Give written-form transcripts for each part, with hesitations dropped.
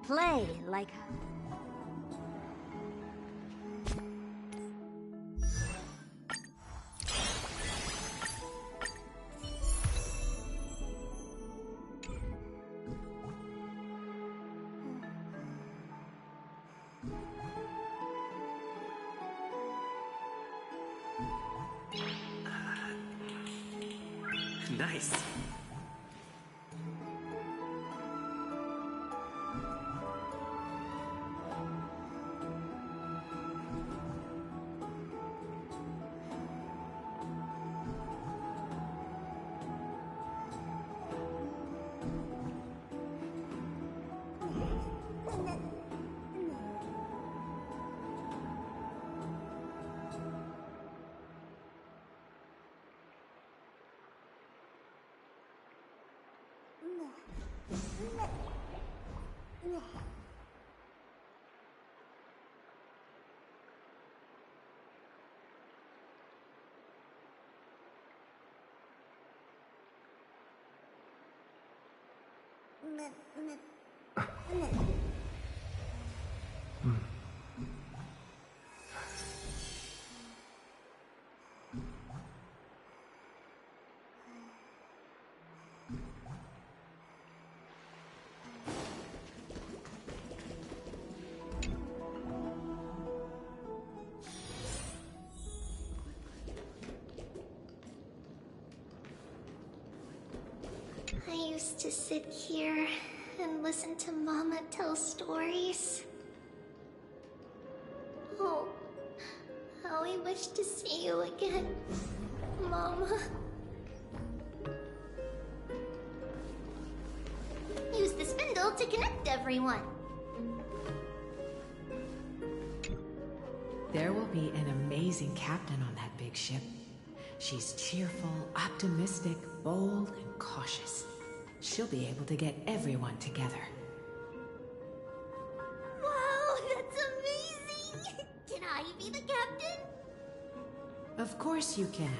play like... Nice. I used to sit here and listen to Mama tell stories. Oh, how I wish to see you again, Mama. Use the spindle to connect everyone. There will be an amazing captain on that big ship. She's cheerful, optimistic, bold, and cautious. She'll be able to get everyone together. Wow, that's amazing! Can I be the captain? Of course you can.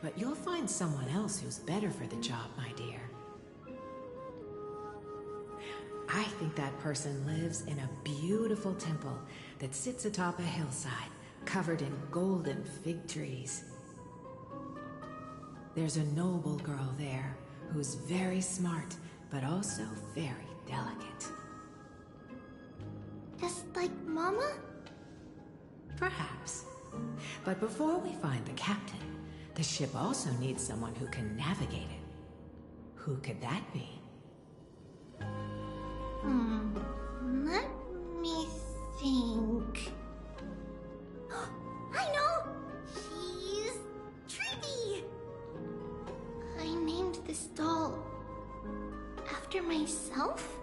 But you'll find someone else who's better for the job, my dear. I think that person lives in a beautiful temple that sits atop a hillside, covered in golden fig trees. There's a noble girl there who's very smart, but also very delicate. Just like Mama? Perhaps. But before we find the captain, the ship also needs someone who can navigate it. Who could that be? Let me think. I know! She's Trippy! I named this doll after myself?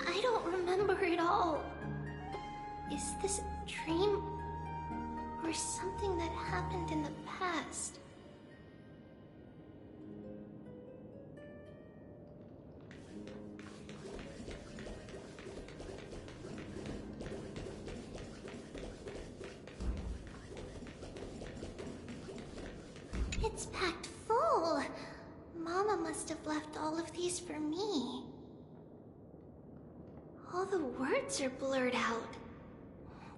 I don't remember it all. Is this a dream or something that happened in the past? It's packed full. Mama must have left all of these for me. All the words are blurred out.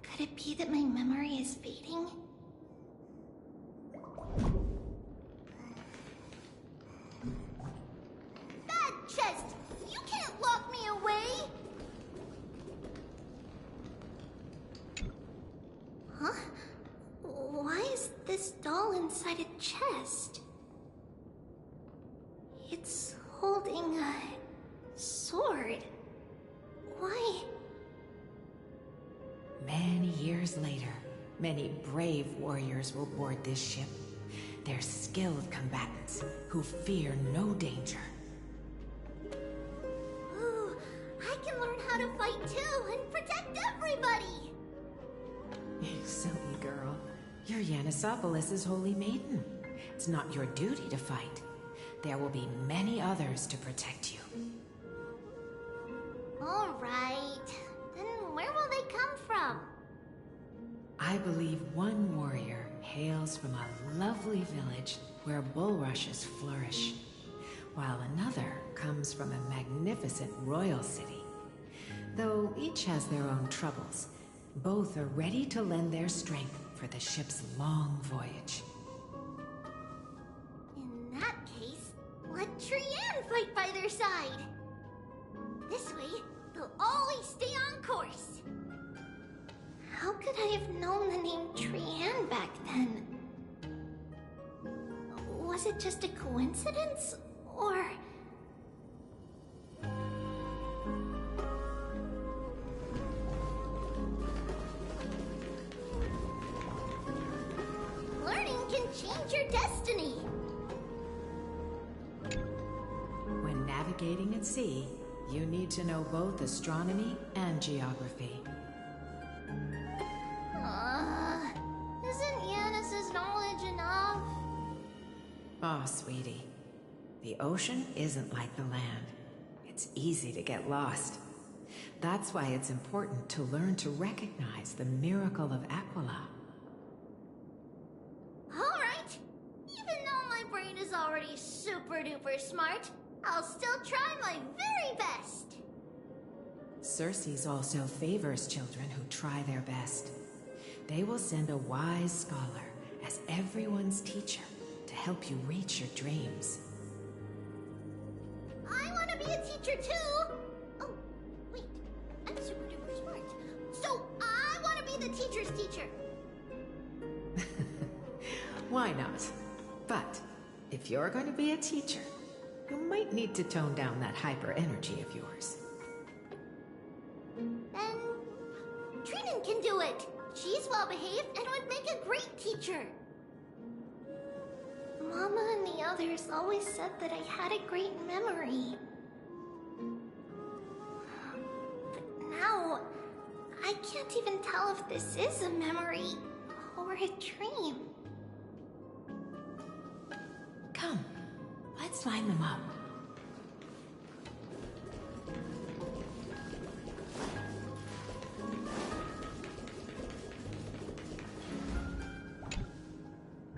Could it be that my memory is fading? Bad chest! You can't lock me away! Huh? Why is this doll inside a chest? It's holding a sword. Why? Many years later, many brave warriors will board this ship. They're skilled combatants who fear no danger. Ooh, I can learn how to fight too and protect everybody! You silly girl. You're Yanisopoulos' holy maiden. It's not your duty to fight. There will be many others to protect you. All right. Then where will they come from? I believe one warrior hails from a lovely village where bulrushes flourish, while another comes from a magnificent royal city. Though each has their own troubles, both are ready to lend their strength for the ship's long voyage. In that case, let Trianne fight by their side. This way, they'll always stay on course. How could I have known the name Trianne back then? Was it just a coincidence, or... Learning can change your destiny. When navigating at sea, you need to know both astronomy and geography. Isn't Yanis's knowledge enough? Oh, sweetie. The ocean isn't like the land. It's easy to get lost. That's why it's important to learn to recognize the miracle of Aquila. Alright. Even though my brain is already super duper smart, I'll still try my very best. Circe also favors children who try their best. They will send a wise scholar as everyone's teacher to help you reach your dreams. I want to be a teacher too! Oh, wait. I'm super duper smart. So I want to be the teacher's teacher. Why not? But if you're going to be a teacher, you might need to tone down that hyper energy of yours. Then Trinan can do it. She's well behaved and would make a great teacher. Mama and the others always said that I had a great memory. But now, I can't even tell if this is a memory or a dream. Come, let's line them up.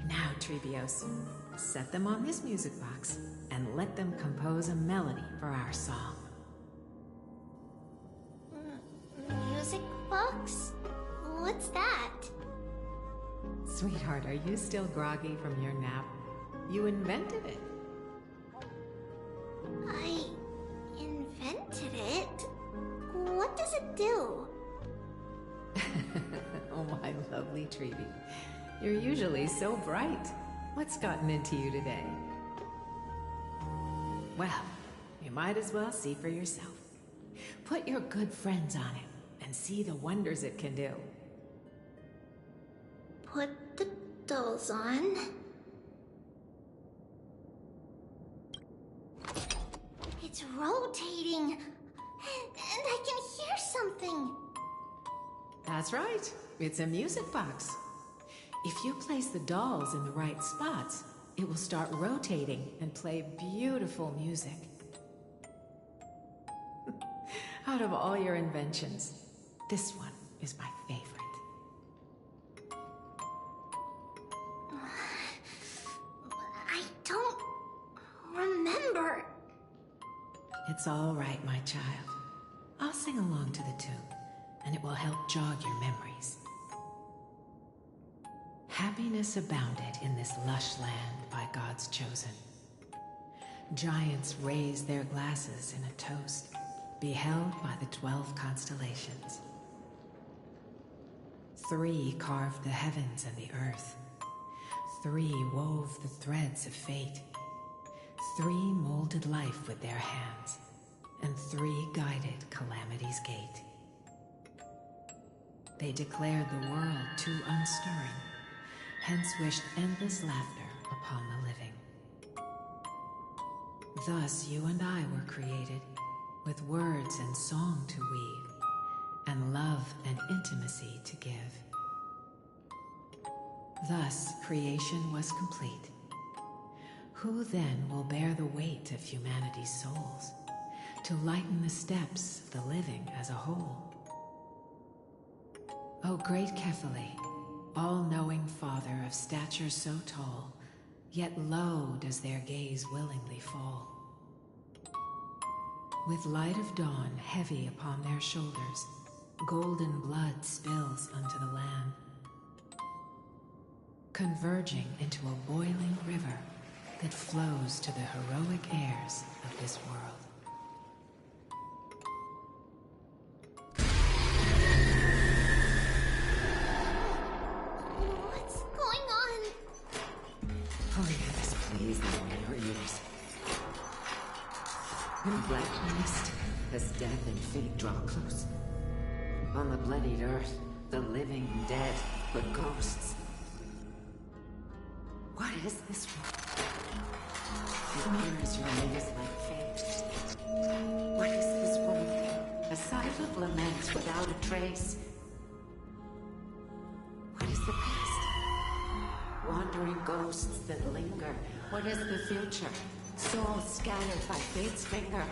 Now, Trebios, set them on this music box and let them compose a melody for our song. Music box? What's that? Sweetheart, are you still groggy from your nap? You invented it. I invented it? What does it do? Oh, my lovely Trebi. You're usually so bright. What's gotten into you today? Well, you might as well see for yourself. Put your good friends on it and see the wonders it can do. Put the dolls on. It's rotating, and I can hear something. That's right. It's a music box. If you place the dolls in the right spots, it will start rotating and play beautiful music. Out of all your inventions, this one is my favorite. I don't remember. It's all right, my child. I'll sing along to the tune, and it will help jog your memories. Happiness abounded in this lush land by God's chosen. Giants raised their glasses in a toast, beheld by the 12 constellations. 3 carved the heavens and the earth. 3 wove the threads of fate. 3 molded life with their hands, and 3 guided calamity's gate. They declared the world too unstirring, hence wished endless laughter upon the living. Thus you and I were created, with words and song to weave, and love and intimacy to give. Thus creation was complete. Who then will bear the weight of humanity's souls, to lighten the steps of the living as a whole? O great Kephale, all-knowing Father of stature so tall, yet low does their gaze willingly fall. With light of dawn heavy upon their shoulders, golden blood spills unto the land, converging into a boiling river that flows to the heroic heirs of this world. What's going on? Holiness, please open your ears. In black mist, as death and fate draw close. On the bloodied earth, the living dead, but ghosts. What is this world? It mirrors your latest like fate. What is this world? A silent lament without a trace. What is the past? Wandering ghosts that linger. What is the future? Souls scattered by fate's finger.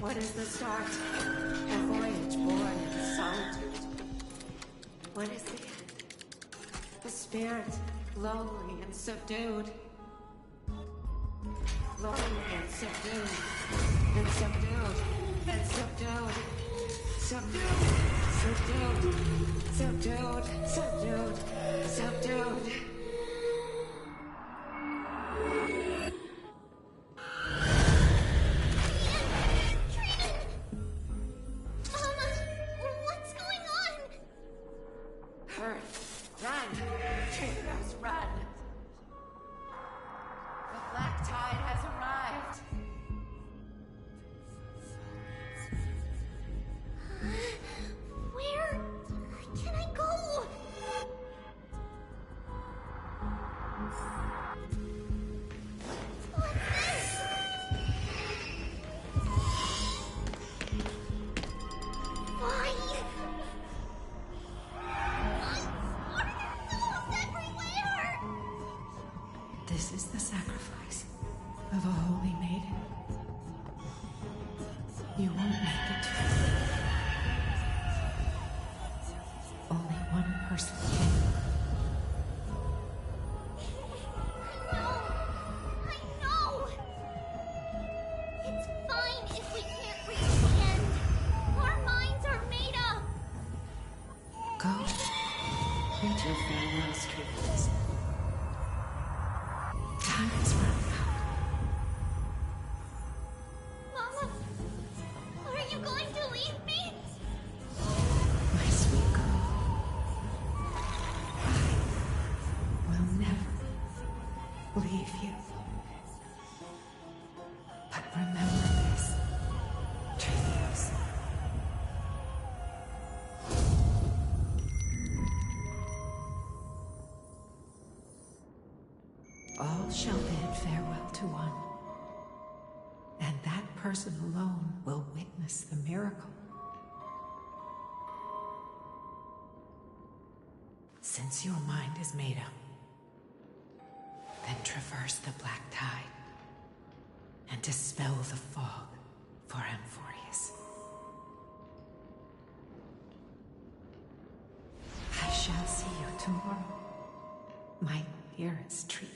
What is the start? A voyage born in solitude. What is the end? The spirit, lonely and subdued. Lonely and subdued. And subdued. And subdued. Subdued. Subdued. Subdued. Subdued. Subdued. This is the sacrifice of a holy maiden. You won't make it to it. Only one person can. I know! It's fine if we can't reach the end. Our minds are made up. Go. Bid your farewells, Trailblaze. Time is running out. Mama, are you going to leave me? My sweet girl. I will never leave you. But remember this, Trailblaze. All shall bid farewell to one, and that person alone will witness the miracle. Since your mind is made up, then traverse the black tide and dispel the fog for Amphorius. I shall see you tomorrow, my dearest Trios.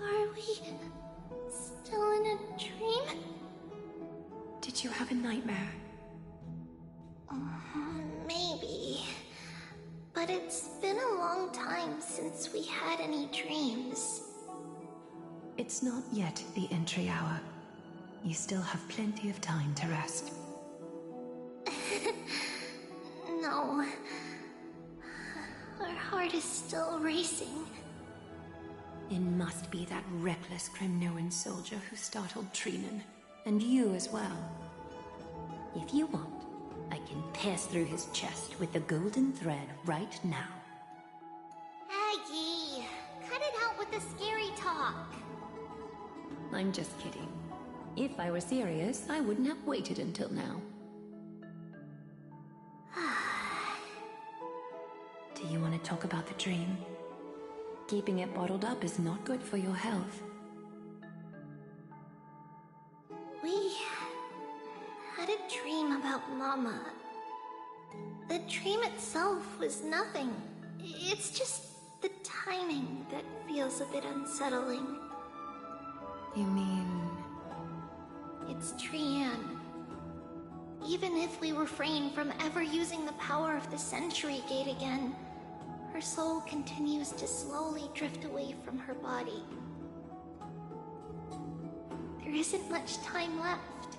Are we still in a dream? Did you have a nightmare? Maybe. But it's been a long time since we had any dreams. It's not yet the entry hour. You still have plenty of time to rest. No. Our heart is still racing. It must be that reckless Kremnoan soldier who startled Trinan. And you as well. If you want, I can pierce through his chest with the golden thread right now. Aggie, cut it out with the scary talk. I'm just kidding. If I were serious, I wouldn't have waited until now. Do you want to talk about the dream? Keeping it bottled up is not good for your health. Mama. The dream itself was nothing. It's just the timing that feels a bit unsettling. You mean... It's Trianne. Even if we refrain from ever using the power of the Century Gate again, her soul continues to slowly drift away from her body. There isn't much time left.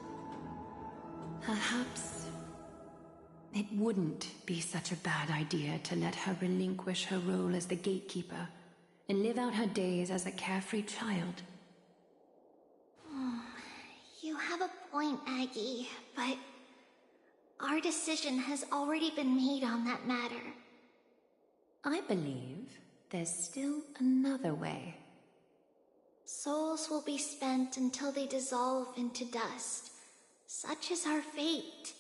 Perhaps it wouldn't be such a bad idea to let her relinquish her role as the gatekeeper and live out her days as a carefree child. You have a point, Aggie, but our decision has already been made on that matter. I believe there's still another way. Souls will be spent until they dissolve into dust. Such is our fate.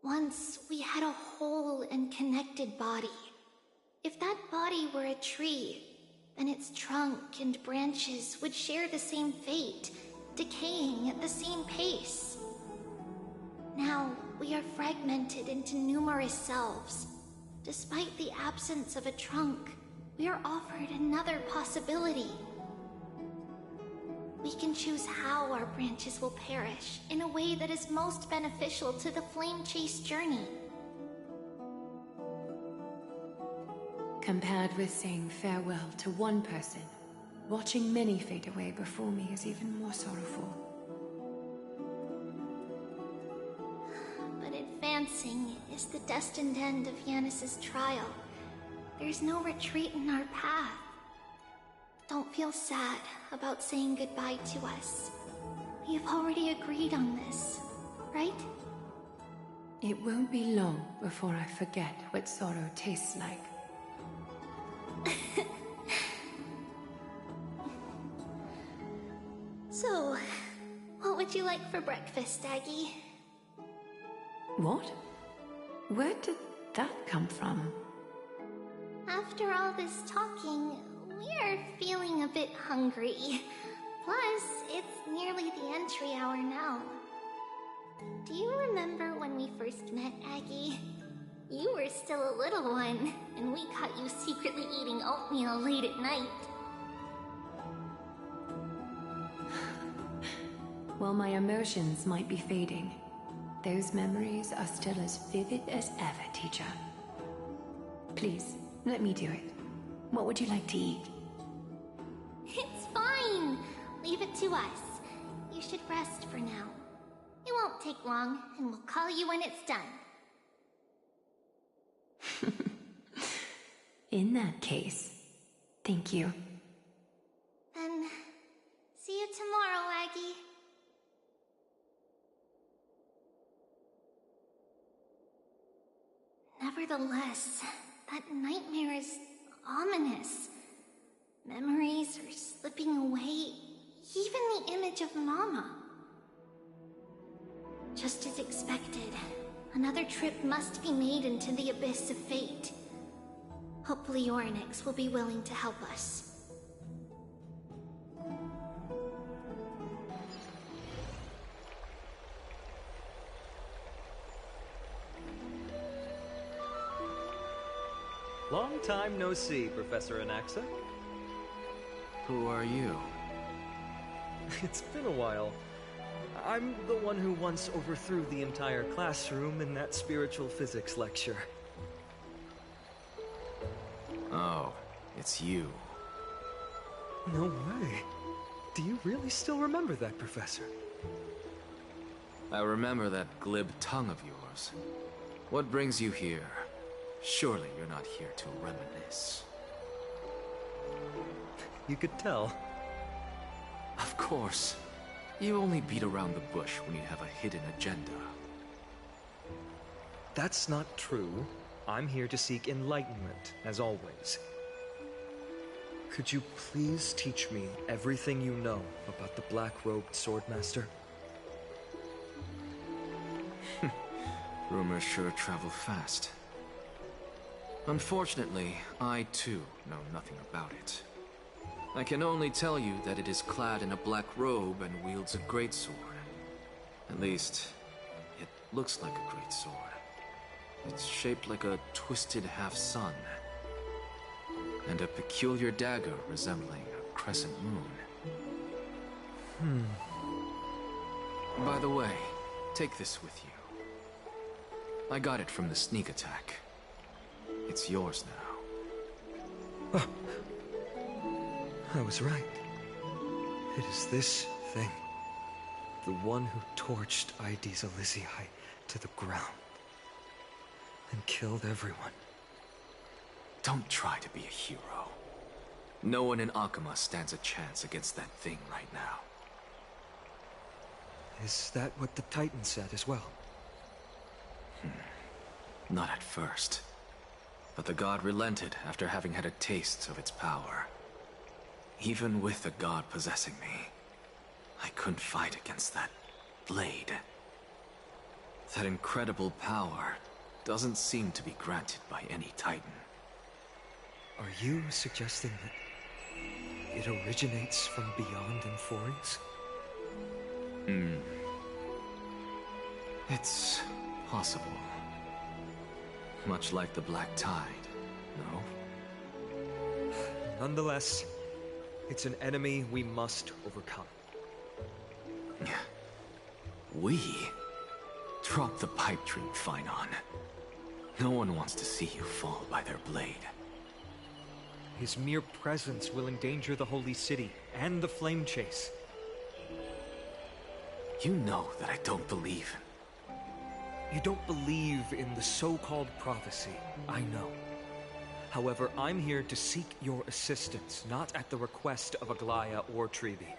Once we had a whole and connected body. If that body were a tree, then its trunk and branches would share the same fate, decaying at the same pace. Now, we are fragmented into numerous selves. Despite the absence of a trunk, we are offered another possibility. We can choose how our branches will perish in a way that is most beneficial to the Flame Chase journey. Compared with saying farewell to one person, watching many fade away before me is even more sorrowful. But advancing is the destined end of Yanis's trial. There's no retreat in our path. Don't feel sad about saying goodbye to us. We have already agreed on this, right? It won't be long before I forget what sorrow tastes like. So, what would you like for breakfast, Aggie? What? Where did that come from? After all this talking, we're feeling a bit hungry. Plus, it's nearly the entry hour now. Do you remember when we first met, Aggie? You were still a little one, and we caught you secretly eating oatmeal late at night. While my emotions might be fading, those memories are still as vivid as ever, teacher. Please, let me do it. What would you like to eat? It's fine! Leave it to us. You should rest for now. It won't take long, and we'll call you when it's done. In that case, thank you. Then, see you tomorrow, Aggie. Nevertheless, that nightmare is ominous. Memories are slipping away, even the image of Mama. Just as expected, another trip must be made into the abyss of fate. Hopefully Orynyx will be willing to help us. Long time no see, Professor Anaxa. Who are you? It's been a while. I'm the one who once overthrew the entire classroom in that spiritual physics lecture. Oh, it's you. No way. Do you really still remember that, Professor? I remember that glib tongue of yours. What brings you here? Surely you're not here to reminisce. You could tell. Of course. You only beat around the bush when you have a hidden agenda. That's not true. I'm here to seek enlightenment, as always. Could you please teach me everything you know about the black-robed swordmaster? Rumors sure travel fast. Unfortunately, I too know nothing about it. I can only tell you that it is clad in a black robe and wields a greatsword. At least, it looks like a great sword. It's shaped like a twisted half-sun, and a peculiar dagger resembling a crescent moon. By the way, take this with you. I got it from the sneak attack. It's yours now. Oh. I was right. It is this thing. The one who torched Aedes Elysiae to the ground. And killed everyone. Don't try to be a hero. No one in Akuma stands a chance against that thing right now. Is that what the Titan said as well? Not at first. But the god relented after having had a taste of its power. Even with the god possessing me, I couldn't fight against that blade. That incredible power doesn't seem to be granted by any Titan. Are you suggesting that it originates from beyond Emphories? It's possible. Much like the Black Tide, no? Nonetheless, it's an enemy we must overcome. We? Drop the pipe dream, Finon. No one wants to see you fall by their blade. His mere presence will endanger the Holy City and the Flame Chase. You know that I don't believe. You don't believe in the so-called prophecy, I know. However, I'm here to seek your assistance, not at the request of Aglaya or Trevi.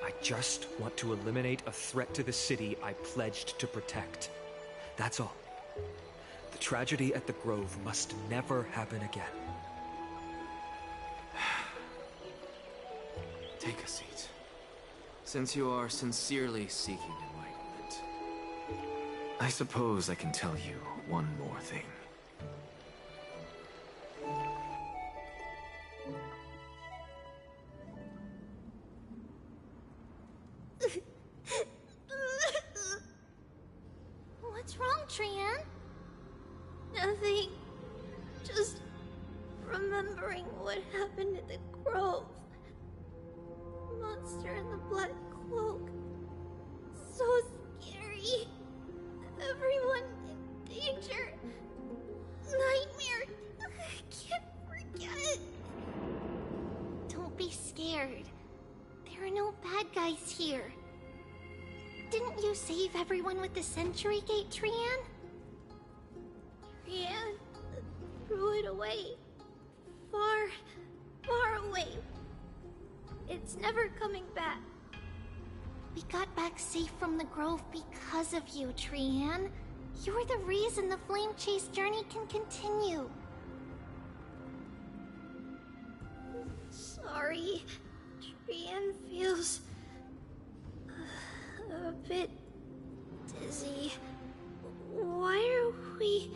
I just want to eliminate a threat to the city I pledged to protect. That's all. The tragedy at the Grove must never happen again. Take a seat. Since you are sincerely seeking enlightenment, I suppose I can tell you one more thing. What's wrong, Trian? Nothing. Just remembering what happened at the Grove. Monster in the black cloak. So scary. Everyone in danger. Nightmare. I can't forget. Don't be scared. There are no bad guys here. Didn't you save everyone with the Century Gate, Trian? Trian threw it away. Far, far away. It's never coming back. We got back safe from the Grove because of you, Trian. You're the reason the Flame Chase journey can continue. Sorry. Trian feels a bit dizzy. Why are we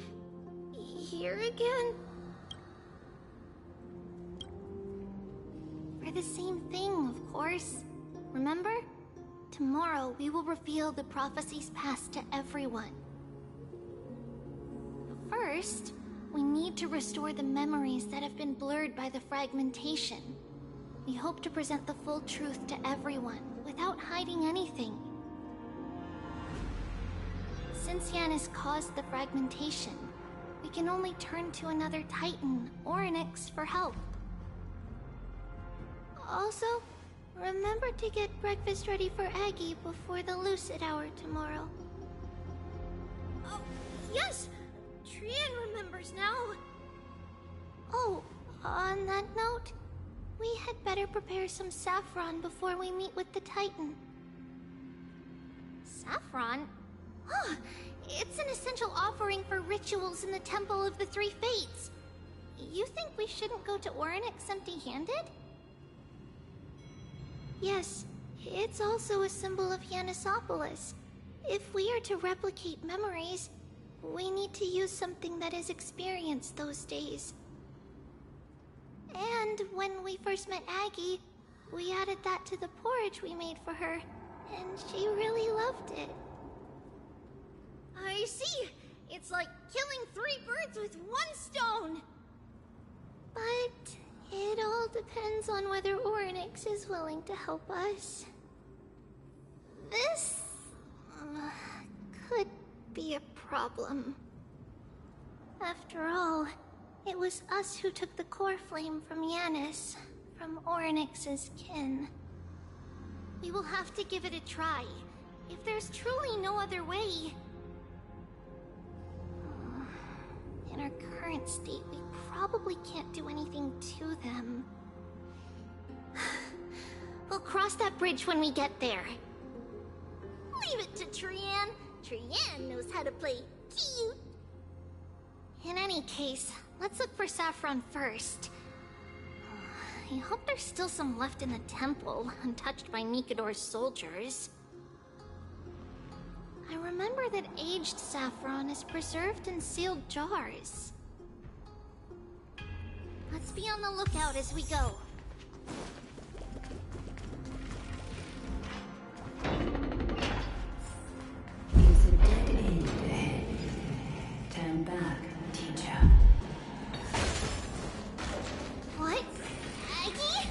here again? For the same thing, of course. Remember? Tomorrow we will reveal the prophecies past to everyone. But first, we need to restore the memories that have been blurred by the fragmentation. We hope to present the full truth to everyone, without hiding anything. Since Yanis caused the fragmentation, we can only turn to another Titan or an Ix for help. Also, remember to get breakfast ready for Aggie before the Lucid Hour tomorrow. Oh, yes! Trian remembers now! Oh, on that note, we had better prepare some saffron before we meet with the Titan. Saffron? Huh, it's an essential offering for rituals in the Temple of the Three Fates. You think we shouldn't go to Orynyx empty-handed? Yes, it's also a symbol of Yanisopolis. If we are to replicate memories, we need to use something that has experienced those days. And when we first met Aggie, we added that to the porridge we made for her, and she really loved it. I see. It's like killing 3 birds with 1 stone. But it all depends on whether Oryx is willing to help us. This could be a problem. After all, it was us who took the core flame from Yanis, from Oryx's kin. We will have to give it a try, if there's truly no other way. In our current state, we probably can't do anything to them. We'll cross that bridge when we get there. Leave it to Trian. Trian knows how to play cute. In any case, let's look for Saffron first. I hope there's still some left in the temple, untouched by Nikador's soldiers. I remember that aged saffron is preserved in sealed jars. Let's be on the lookout as we go. There's a dead end ahead. Turn back, teacher. What? Aggie?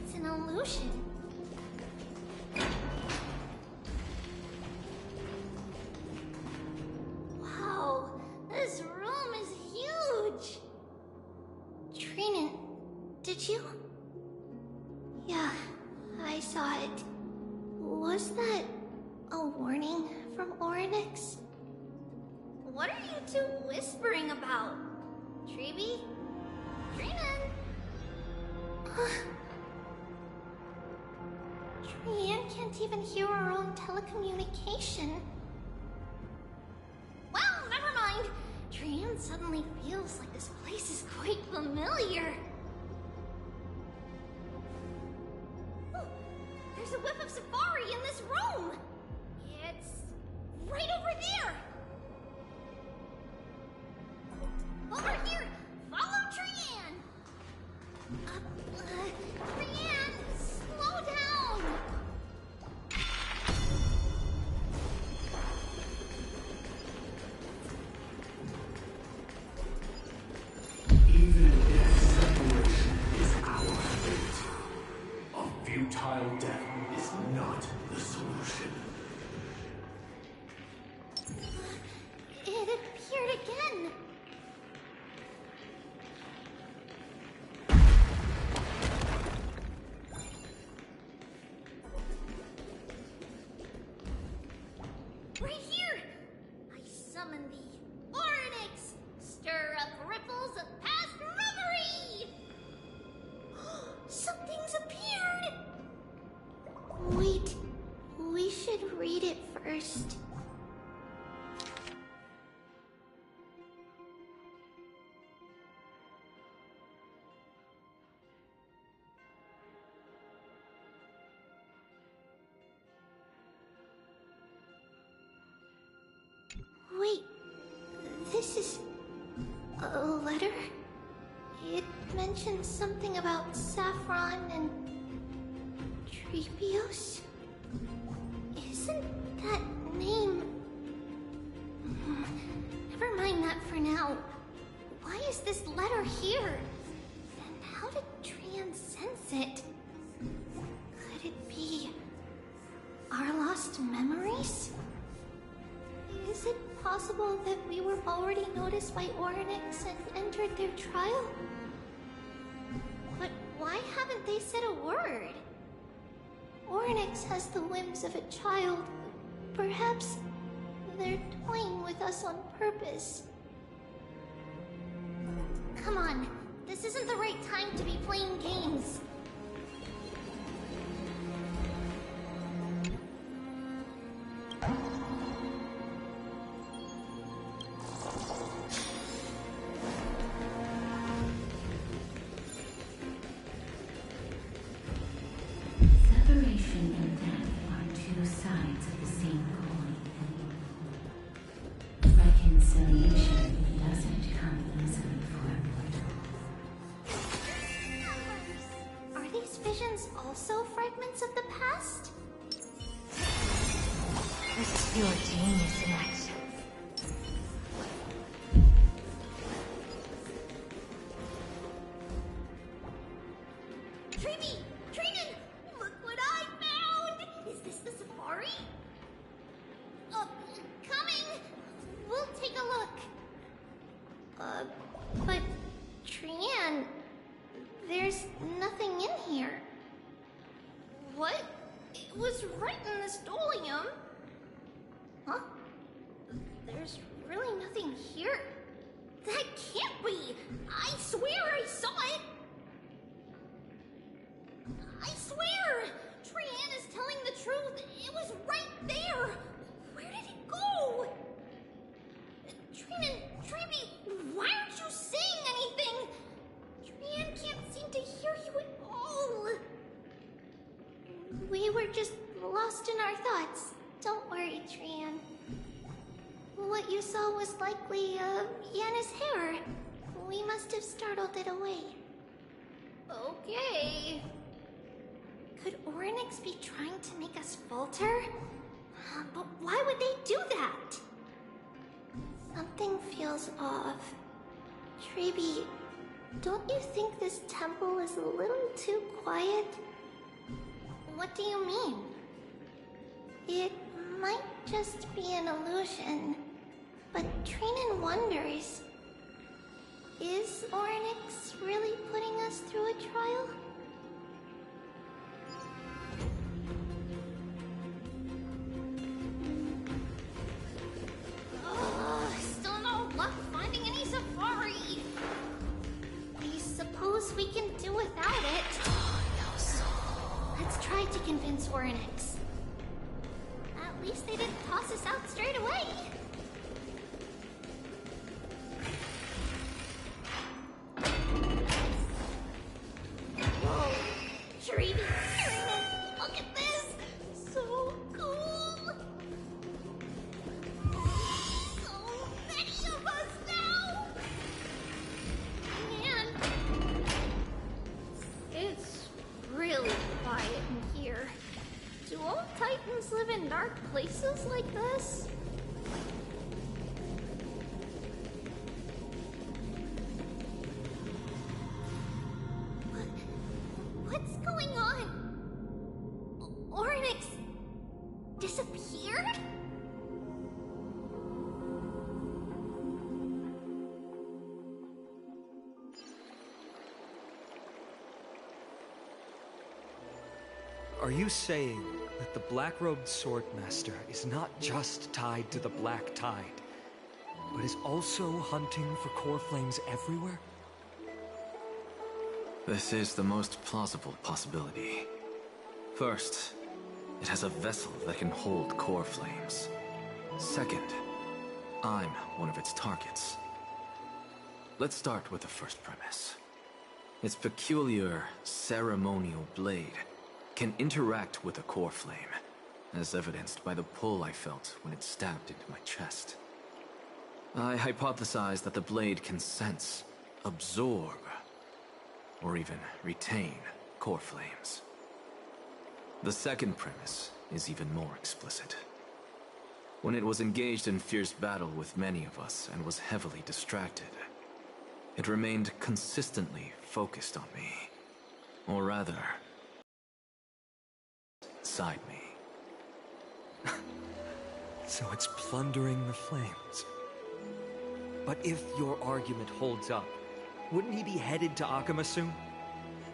It's an illusion. Wow, this room is huge. Trina, did you? Yeah, I saw it. Was that a warning from Oryx? What are you two whispering about? Treeby? Trinan? Trian can't even hear our own telecommunication. Well, never mind. Trian suddenly feels like this place is quite familiar. Oh, there's a whiff of safari in this room. It's right over there. Over here! Follow Trian! Trian, slow down! Even if separation is our fate, a futile death is not the solution. It appeared again. Right here! I summon thee, Oryx! Stir up ripples of past reverie! Something's appeared! Wait, we should read it first. Wait, this is a letter? It mentions something about Saffron and Treebios? Isn't that name... Never mind that for now. Why is this letter here? And how did Trian sense it? Could it be our lost memories? Is it possible that we were already noticed by Oryx and entered their trial? But why haven't they said a word? Oryx has the whims of a child. Perhaps they're toying with us on purpose. Come on, this isn't the right time to be playing games. Separation and death are two sides of the same coin. Reconciliation doesn't come easily for a mortal. Are these visions also fragments of the past? This is pure genius in action. Treevee! Treenan! Look what I found! Is this the safari? Coming! We'll take a look. But Trian, there's nothing in here. What? It was right in the stolium. Huh? There's really nothing here. That can't be! I swear I saw it! I swear! Trian is telling the truth. It was right there. Where did it go? Trinan, Treevee, why aren't you saying anything? Trian can't seem to hear you at all. We were just lost in our thoughts. Don't worry, Trian. What you saw was likely, Yana's hair. We must have startled it away. Okay. Could Orynyx be trying to make us falter? But why would they do that? Something feels off. Treevee, don't you think this temple is a little too quiet? What do you mean? It might just be an illusion, but Trinan wonders, is Orynyx really putting us through a trial? Still no luck finding any safari. I suppose we can do without it. Let's try to convince Orynyx. At least they didn't toss us out straight away. Whoa, Treevee, look at this! So cool! So many of us now! Man, it's really quiet in here. Do all Titans live in dark places like this? What's going on? Orynyx disappeared? Are you saying that the black-robed swordmaster is not just tied to the Black Tide, but is also hunting for core flames everywhere? This is the most plausible possibility. First, it has a vessel that can hold core flames. Second, I'm one of its targets. Let's start with the first premise. Its peculiar ceremonial blade can interact with a core flame, as evidenced by the pull I felt when it stabbed into my chest. I hypothesized that the blade can sense, absorb, or even retain core flames. The second premise is even more explicit. When it was engaged in fierce battle with many of us and was heavily distracted, it remained consistently focused on me. Or rather, inside me. So it's plundering the flames. But if your argument holds up, wouldn't he be headed to Akama soon?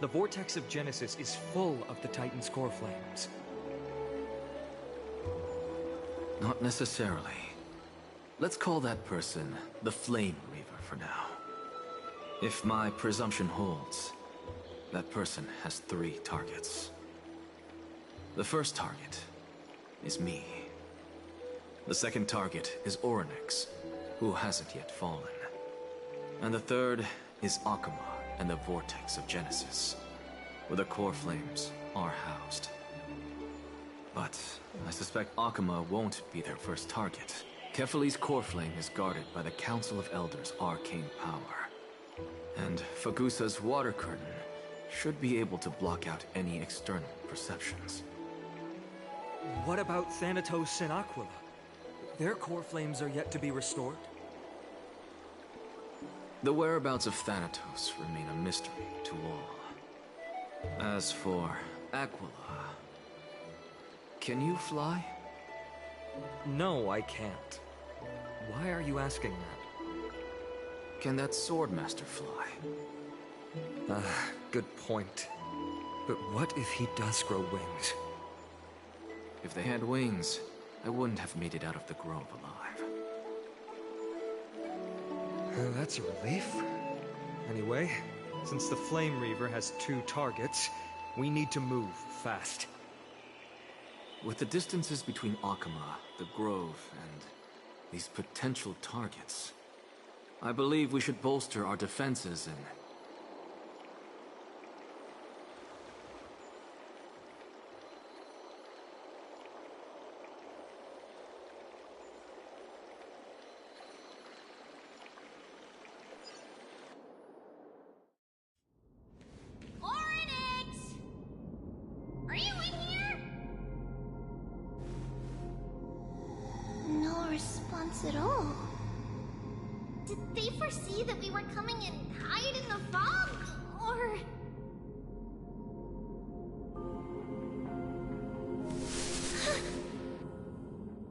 The vortex of Genesis is full of the Titan's core flames. Not necessarily. Let's call that person the Flame Reaver for now. If my presumption holds, that person has 3 targets. The first target is me. The second target is Orynyx, who hasn't yet fallen. And the third is Akama and the Vortex of Genesis, where the core flames are housed. But I suspect Akama won't be their first target. Kefali's core flame is guarded by the Council of Elders' arcane power. And Fagusa's water curtain should be able to block out any external perceptions. What about Thanatos and Aquila? Their core flames are yet to be restored. The whereabouts of Thanatos remain a mystery to all. As for Aquila, can you fly? No, I can't. Why are you asking that? Can that Swordmaster fly? Good point. But what if he does grow wings? If they had wings, I wouldn't have made it out of the grove alive. That's a relief. Anyway, since the Flame Reaver has 2 targets, we need to move fast. With the distances between Akama, the grove, and these potential targets, I believe we should bolster our defenses and... Oryx! Are you in here? No response at all. Did they foresee that we were coming and hide in the fog? Or...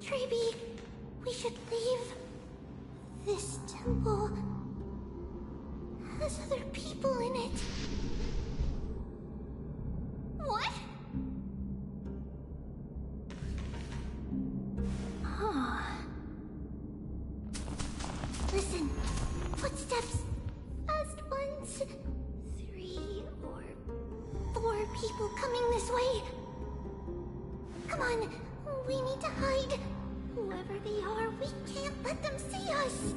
Treeby, we should leave. This temple has other people in it. What? Listen, footsteps. Fast ones. 3 or 4 people coming this way. Come on, we need to hide. Whoever they are, we can't let them see us.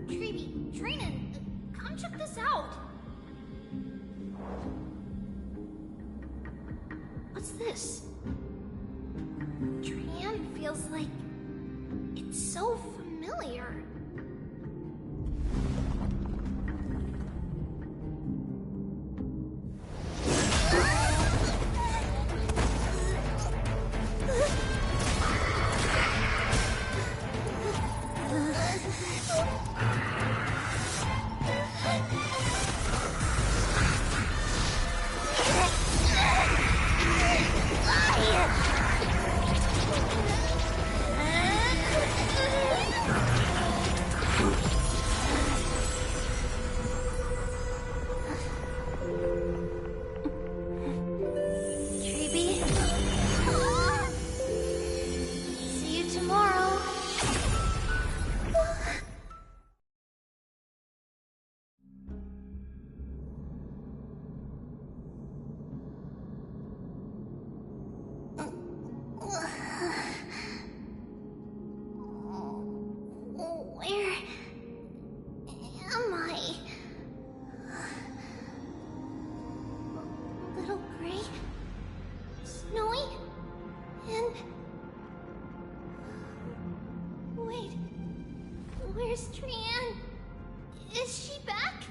Treeby, Trinan, come check this out. What's this? Trian feels like it's so familiar. Where's Trian? Is she back?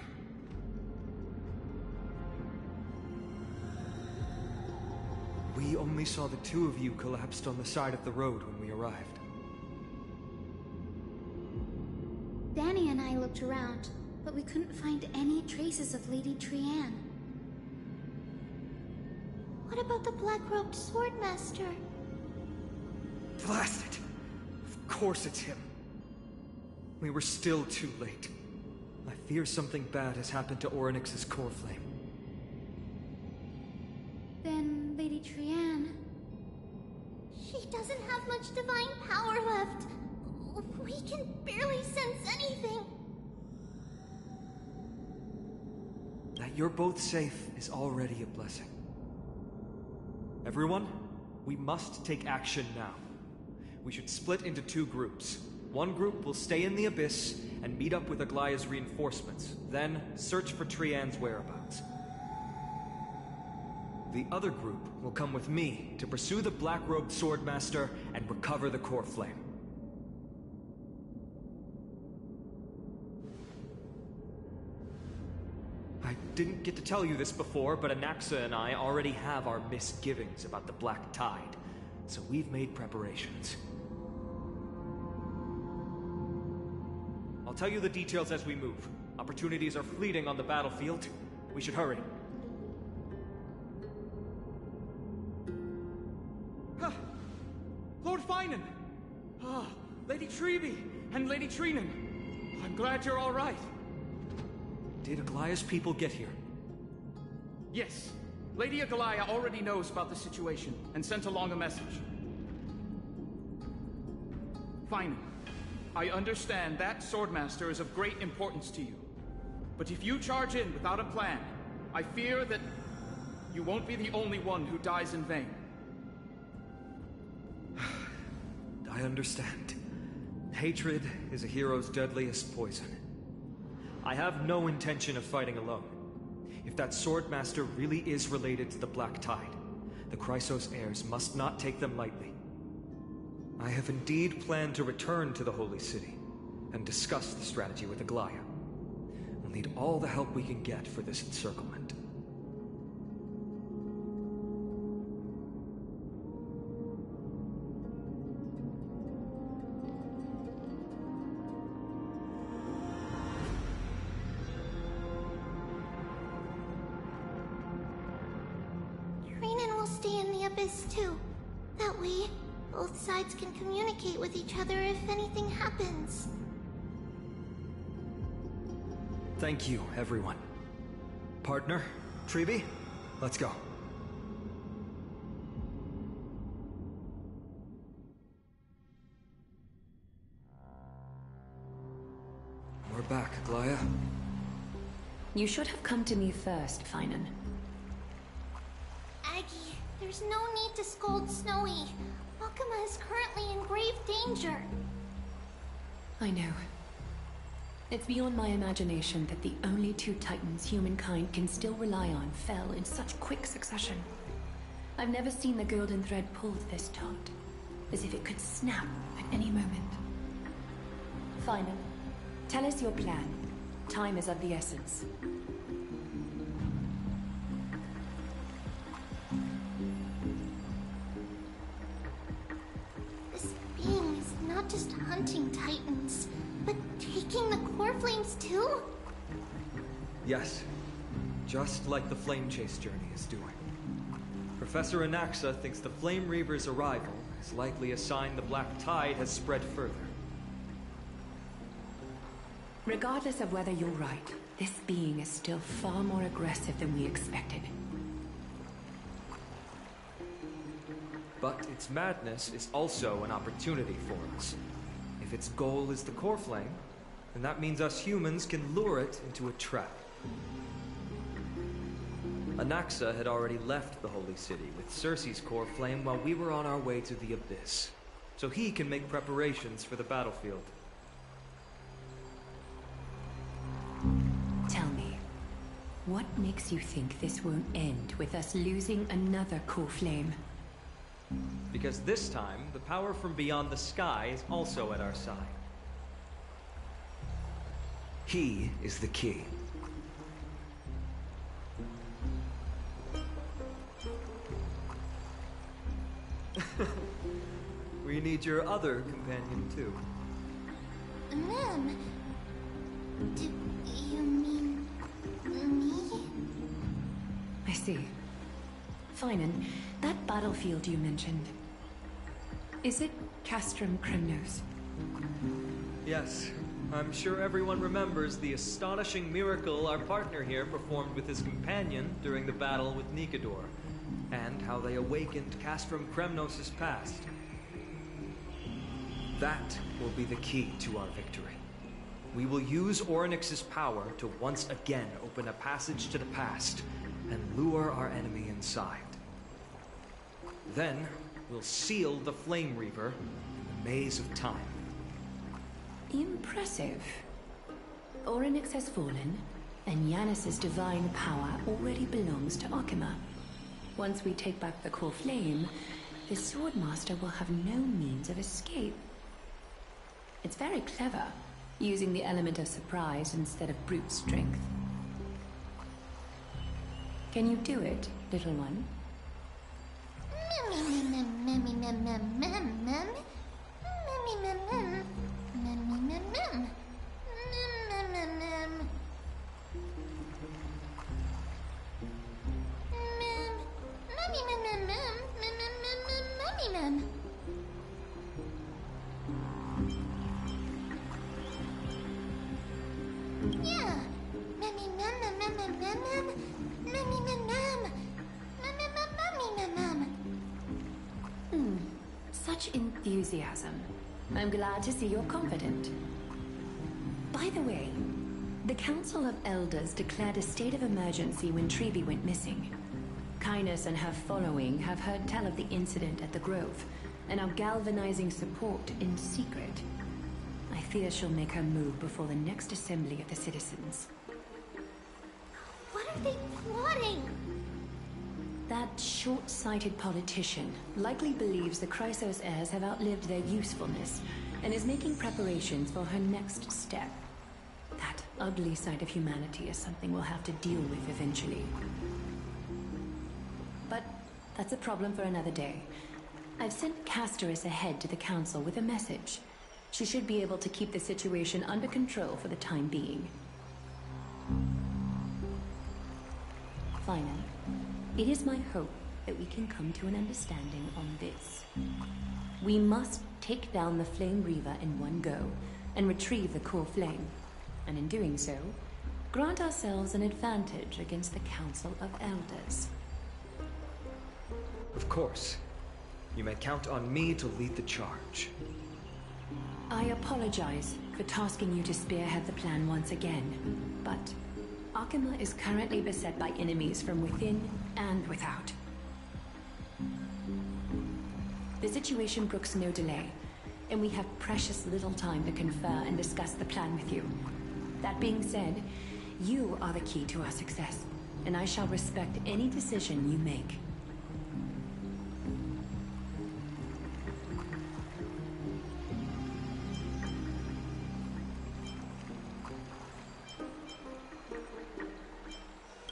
We only saw the 2 of you collapsed on the side of the road when we arrived. Danny and I looked around, but we couldn't find any traces of Lady Trian. What about the black-robed swordmaster? Blast it! Of course it's him. We were still too late. I fear something bad has happened to Orynyx's core flame. Then Lady Trian... She doesn't have much divine power left. We can barely sense anything. That you're both safe is already a blessing. Everyone, we must take action now. We should split into 2 groups. One group will stay in the Abyss and meet up with Aglaya's reinforcements, then search for Trian's whereabouts. The other group will come with me to pursue the black-robed swordmaster and recover the core flame. didn't get to tell you this before, but Anaxa and I already have our misgivings about the Black Tide, so we've made preparations. I'll tell you the details as we move. Opportunities are fleeting on the battlefield. We should hurry. Lord Finan! Lady Treby and Lady Treenan. I'm glad you're all right. Did Aglaya's people get here? Yes. Lady Aglaya already knows about the situation and sent along a message. Finan, I understand that Swordmaster is of great importance to you. But if you charge in without a plan, I fear that you won't be the only one who dies in vain. I understand. Hatred is a hero's deadliest poison. I have no intention of fighting alone. If that Swordmaster really is related to the Black Tide, the Chrysos heirs must not take them lightly. I have indeed planned to return to the Holy City and discuss the strategy with Aglaya. We'll need all the help we can get for this encirclement. Stay in the Abyss too. That way, both sides can communicate with each other if anything happens. Thank you, everyone. Partner, Treby, let's go. We're back, Aglaya. You should have come to me first, Finan. Aggie, there's no need to scold Snowy. Wakama is currently in grave danger. I know. It's beyond my imagination that the only two titans humankind can still rely on fell in such quick succession. I've never seen the golden thread pulled this taut, as if it could snap at any moment. Finan, tell us your plan. Time is of the essence. This being is not just hunting titans, but taking the core flames too? Yes, just like the Flame Chase journey is doing. Professor Anaxa thinks the Flame Reaver's arrival is likely a sign the Black Tide has spread further. Regardless of whether you're right, this being is still far more aggressive than we expected. But its madness is also an opportunity for us. If its goal is the core flame, then that means us humans can lure it into a trap. Anaxa had already left the Holy City with Cersei's core flame while we were on our way to the Abyss, so he can make preparations for the battlefield. Tell me, what makes you think this won't end with us losing another core flame? Because this time, the power from beyond the sky is also at our side. He is the key. We need your other companion, too. Ma'am, do you mean me? I see. Finan, that battlefield you mentioned, is it Castrum Kremnos? Yes, I'm sure everyone remembers the astonishing miracle our partner here performed with his companion during the battle with Nikador, and how they awakened Castrum Kremnos' past. That will be the key to our victory. We will use Orynyx's power to once again open a passage to the past and lure our enemy inside. Then, we'll seal the Flame Reaver in the maze of time. Impressive. Orynyx has fallen, and Yanis's divine power already belongs to Akima. Once we take back the core flame, the Swordmaster will have no means of escape. It's very clever, using the element of surprise instead of brute strength. Can you do it, little one? Such enthusiasm. I'm glad to see you're confident. By the way, the Council of Elders declared a state of emergency when Trevi went missing. Kynus and her following have heard tell of the incident at the Grove, and are galvanizing support in secret. I fear she'll make her move before the next assembly of the citizens. What are they plotting? That short-sighted politician likely believes the Chrysos heirs have outlived their usefulness, and is making preparations for her next step. That ugly side of humanity is something we'll have to deal with eventually. But that's a problem for another day. I've sent Casterus ahead to the Council with a message. She should be able to keep the situation under control for the time being. Finally, it is my hope that we can come to an understanding on this. We must take down the Flame Reaver in one go, and retrieve the core flame. And in doing so, grant ourselves an advantage against the Council of Elders. Of course. You may count on me to lead the charge. I apologize for tasking you to spearhead the plan once again, but Arkema is currently beset by enemies from within and without. The situation brooks no delay, and we have precious little time to confer and discuss the plan with you. That being said, you are the key to our success, and I shall respect any decision you make.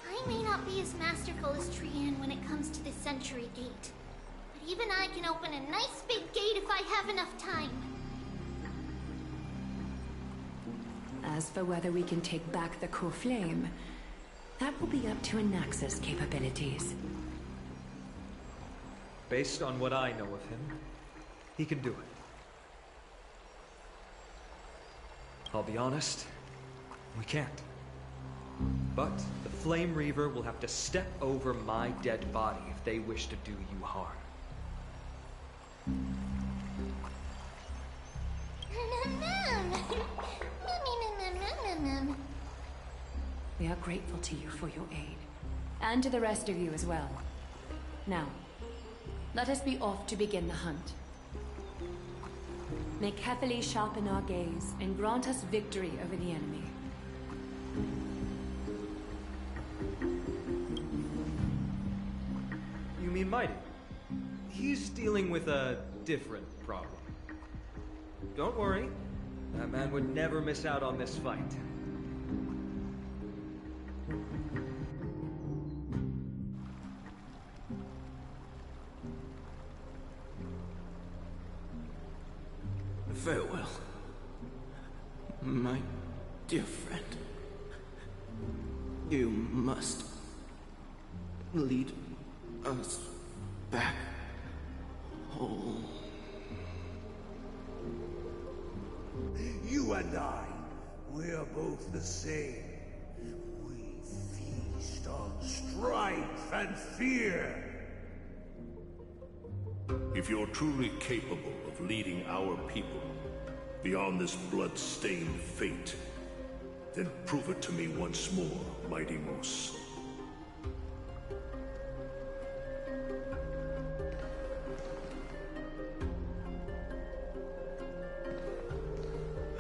I may not be as masterful as Trian when it comes to the Century Gate, but even I can open a nice big gate if I have enough time. As for whether we can take back the core flame, that will be up to Anaxa's capabilities. Based on what I know of him, he can do it. I'll be honest, we can't. But the Flame Reaver will have to step over my dead body if they wish to do you harm. We are grateful to you for your aid, and to the rest of you as well. Now, let us be off to begin the hunt. May Kefili sharpen our gaze and grant us victory over the enemy. You mean Mighty? He's dealing with a different problem. Don't worry, that man would never miss out on this fight. Farewell, my dear friend. You must lead us back home. You and I, we're both the same. We feast on strife and fear. If you're truly capable of leading our people beyond this blood-stained fate, then prove it to me once more, Mighty Moose.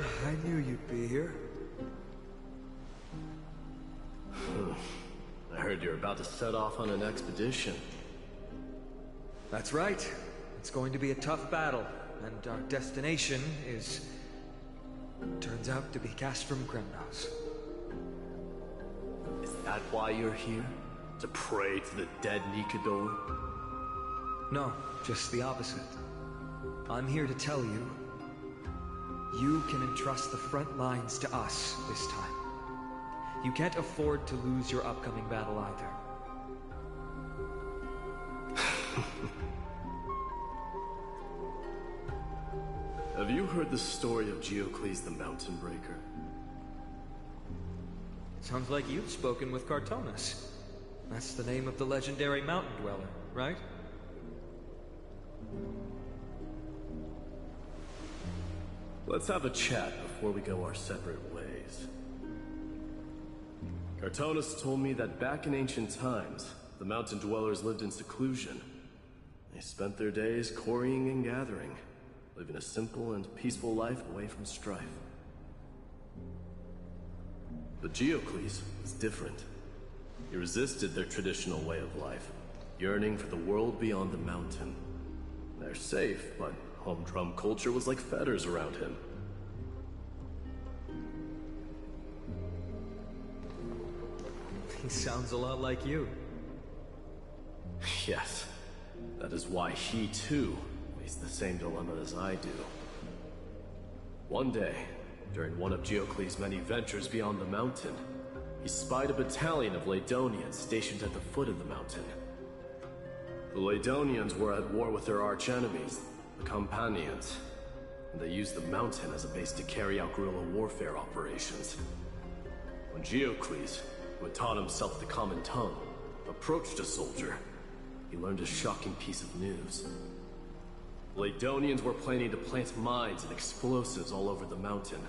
I knew you'd be here. I heard you're about to set off on an expedition. That's right. It's going to be a tough battle, and our destination is... turns out to be Cast from Kremnos. Is that why you're here? To pray to the dead Nikador? No, just the opposite. I'm here to tell you, you can entrust the front lines to us this time. You can't afford to lose your upcoming battle either. Have you heard the story of Geocles the Mountain Breaker? Sounds like you've spoken with Cartonus. That's the name of the legendary mountain dweller, right? Let's have a chat before we go our separate ways. Cartonus told me that back in ancient times, the mountain dwellers lived in seclusion. They spent their days quarrying and gathering, living a simple and peaceful life away from strife. But Geocles was different. He resisted their traditional way of life, yearning for the world beyond the mountain. They're safe, but humdrum culture was like fetters around him. He sounds a lot like you. Yes. That is why he, too, faced the same dilemma as I do. One day, during one of Geocles' many ventures beyond the mountain, he spied a battalion of Laedonians stationed at the foot of the mountain. The Laedonians were at war with their arch-enemies, the Companions, and they used the mountain as a base to carry out guerrilla warfare operations. When Geocles, who had taught himself the common tongue, approached a soldier, he learned a shocking piece of news. Laedonians were planning to plant mines and explosives all over the mountain,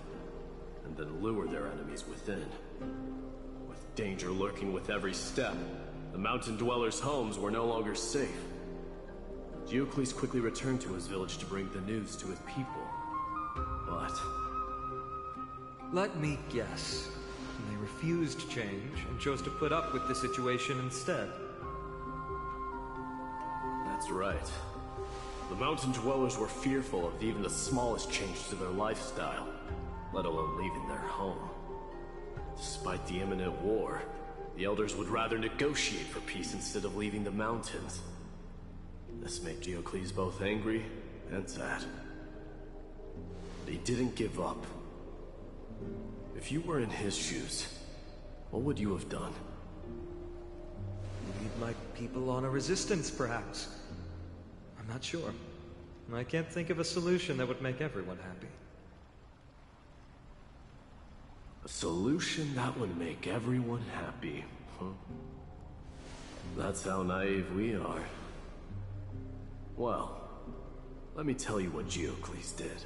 and then lure their enemies within. With danger lurking with every step, the mountain dwellers' homes were no longer safe. Geocles quickly returned to his village to bring the news to his people. But... let me guess. They refused change and chose to put up with the situation instead. That's right. The mountain dwellers were fearful of even the smallest change to their lifestyle, let alone leaving their home. Despite the imminent war, the elders would rather negotiate for peace instead of leaving the mountains. This made Geocles both angry and sad. But he didn't give up. If you were in his shoes, what would you have done? Lead my people on a resistance, perhaps. I'm not sure. I can't think of a solution that would make everyone happy. A solution that would make everyone happy, huh? That's how naive we are. Well, let me tell you what Geocles did.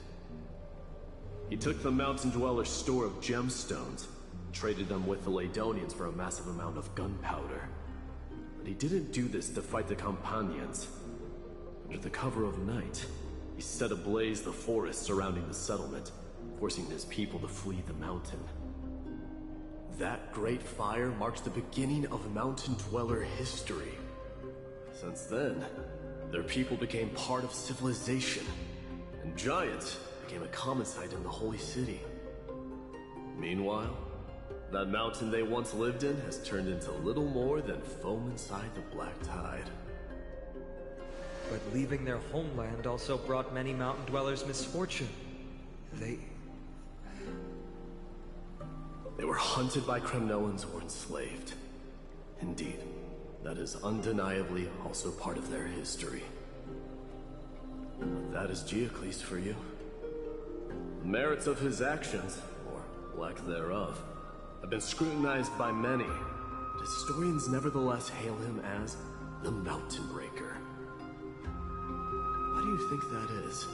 He took the mountain dweller's store of gemstones, and traded them with the Laedonians for a massive amount of gunpowder. But he didn't do this to fight the Companions. Under the cover of night, he set ablaze the forest surrounding the settlement, forcing his people to flee the mountain. That great fire marks the beginning of mountain dweller history. Since then, their people became part of civilization, and giants became a common sight in the holy city. Meanwhile, that mountain they once lived in has turned into little more than foam inside the black tide. But leaving their homeland also brought many mountain dwellers misfortune. They were hunted by Kremnoans or enslaved. Indeed, that is undeniably also part of their history. But that is Geocles for you. The merits of his actions, or lack thereof, have been scrutinized by many, but historians nevertheless hail him as the Mountain Breaker. Why do you think that is?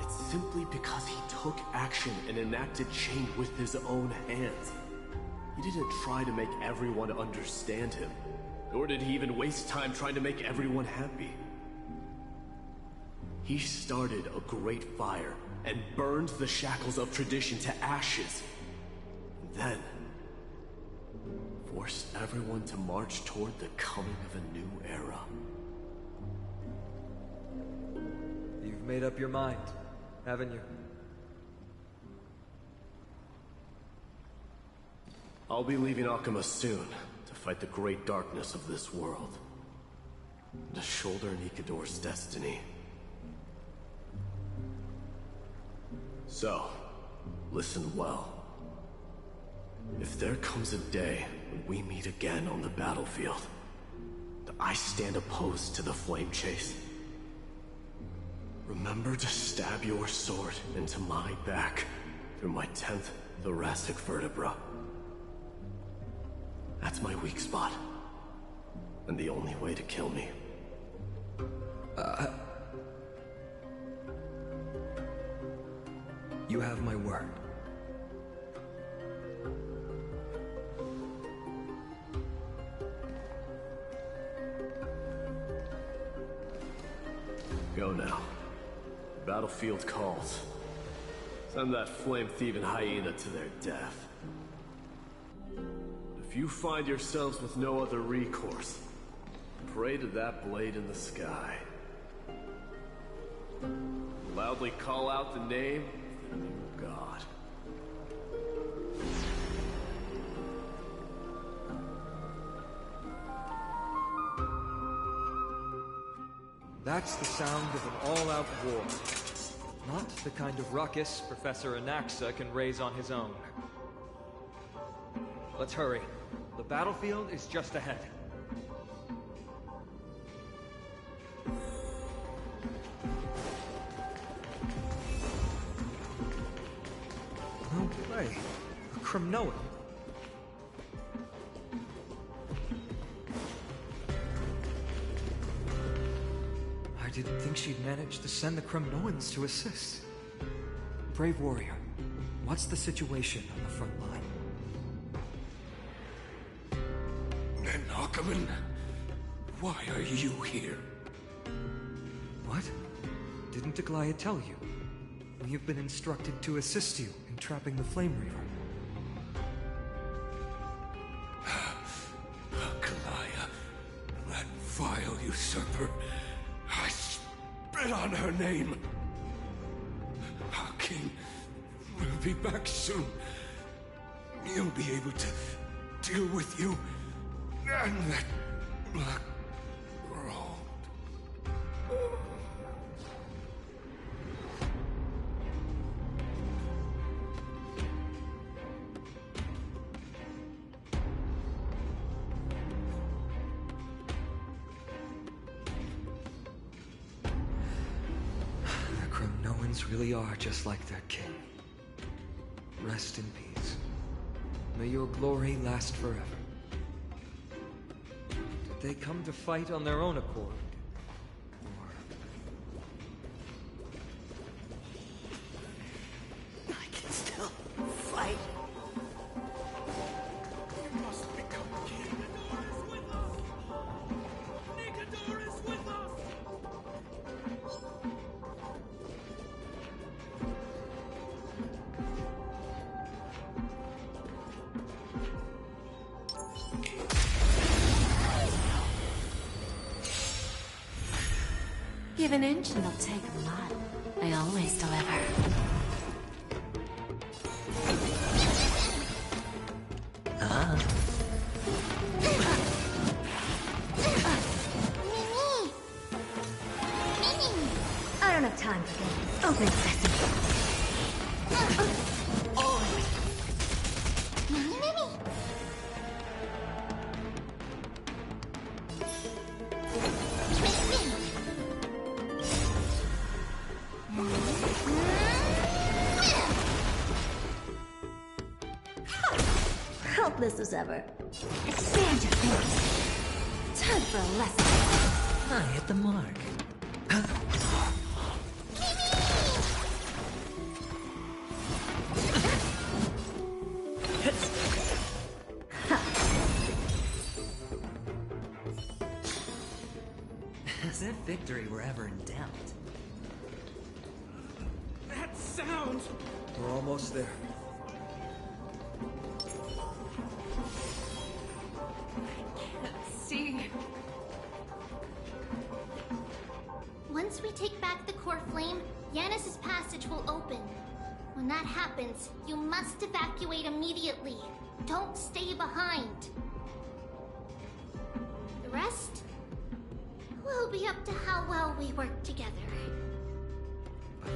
It's simply because he took action and enacted change with his own hands. He didn't try to make everyone understand him, nor did he even waste time trying to make everyone happy. He started a great fire and burned the shackles of tradition to ashes. And then forced everyone to march toward the coming of a new era. You've made up your mind, haven't you? I'll be leaving Akuma soon to fight the great darkness of this world. To shoulder Nikador's destiny. So, listen well. If there comes a day when we meet again on the battlefield, that I stand opposed to the flame chase, remember to stab your sword into my back through my 10th thoracic vertebra. That's my weak spot. And the only way to kill me. You have my word. Go now. The battlefield calls. Send that flame-thieving hyena to their death. If you find yourselves with no other recourse, pray to that blade in the sky. Loudly call out the name of the new god. That's the sound of an all-out war. Not the kind of ruckus Professor Anaxa can raise on his own. Let's hurry. The battlefield is just ahead. No way. A Kremnoan. I didn't think she'd managed to send the Kremnoans to assist. Brave warrior, what's the situation on the front line? Nakaman, why are you here? What? Didn't Aglaya tell you? We have been instructed to assist you in trapping the Flame Reaver. Aglaya, that vile usurper. I spit on her name. Our king will be back soon. He'll be able to deal with you and that black road. The Kremnoans really are just like their king. Rest in peace. May your glory last forever. Did they come to fight on their own accord? I can still fight. You must become king. Nikador is with us! Give an inch and they'll take a mile. I always deliver. I don't have time for games. Open sesame. Helpless as ever. Expand your thinking. Time for a lesson. I hit the mark. As if victory were ever in doubt. That sound! We're almost there. See. Once we take back the core flame, Yanis's passage will open. When that happens, you must evacuate immediately. Don't stay behind. The rest will be up to how well we work together.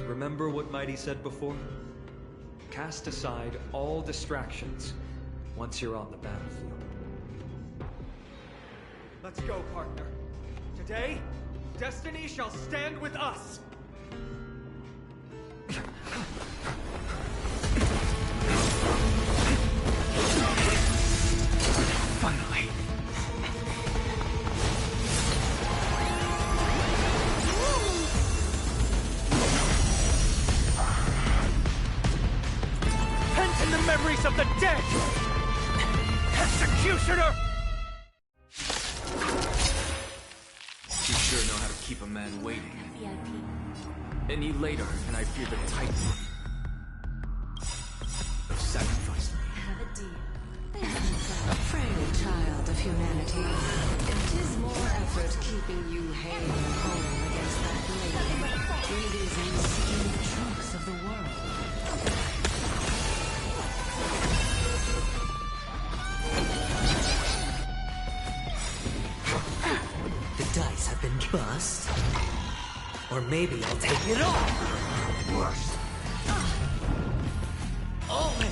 Remember what Mighty said before? Cast aside all distractions once you're on the battlefield. Let's go, partner. Today, destiny shall stand with us! Finally. Pent in the memories of the dead! Executioner! You sure know how to keep a man waiting. Any later, and I fear the Titan have sacrificed me. Have a deal. A frail child of humanity. It is more effort keeping you hale and whole against that blade than it is in seeking the truth of the world. The dice have been bust. Or maybe I'll take it all. Worse. All in.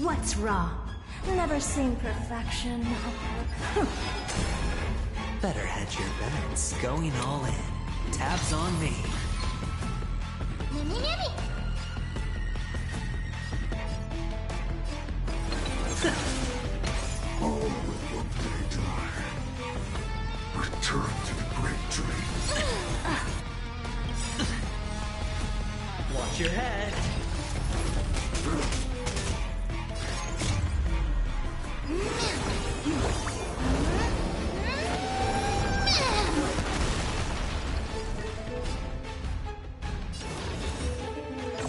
What's wrong? Never seen perfection. Better hedge your bets. Going all in. Tabs on me. All will one day die. Return to the great tree. Watch your head.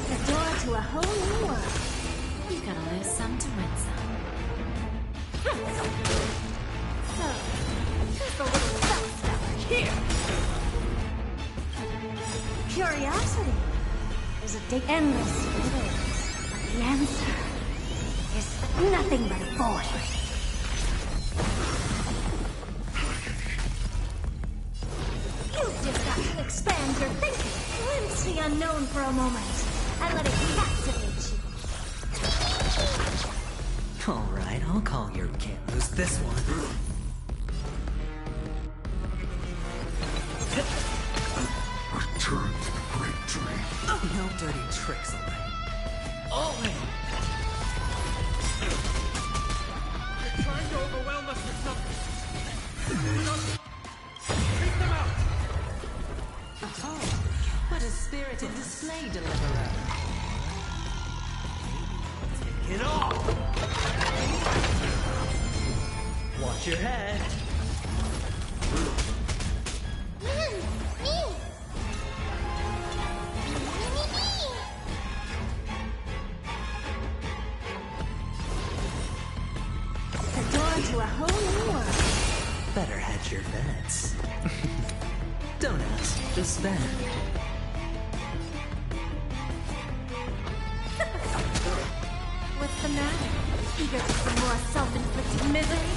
The door to a whole new world. You gotta lose some to win some. So, just a little fast here. Curiosity is a dig endless riddles. But the answer is nothing but a void. You've just got to expand your thinking. Glimpse the unknown for a moment and let it captivate you. Alright, I'll call your can't lose this one. Return to the great tree. No dirty tricks already. All in. They're trying to overwhelm us with something. Take them out! Oh, what a spirited display, Deliverer. Take it all. Watch your head. The door to a whole new world. Better hedge your bets. Don't ask, just spend. What's the matter? Eager for some more self-inflicted misery?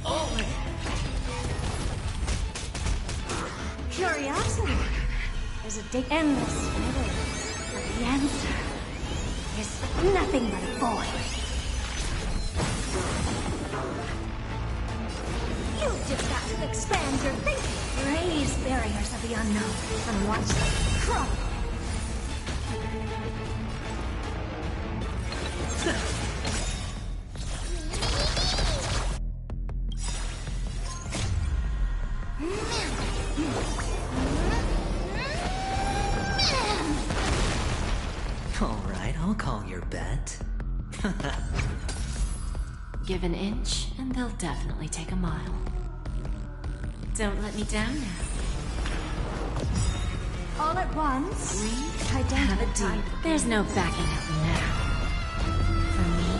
All in. Curiosity is a dig endless riddles. But the answer is nothing but a void. You've just got to expand your thinking. Raise barriers of the unknown and watch them crumble. Alright, I'll call your bet. Give an inch, and they'll definitely take a mile. Don't let me down now. All at once? I don't have a deal. There's no backing up now. For me,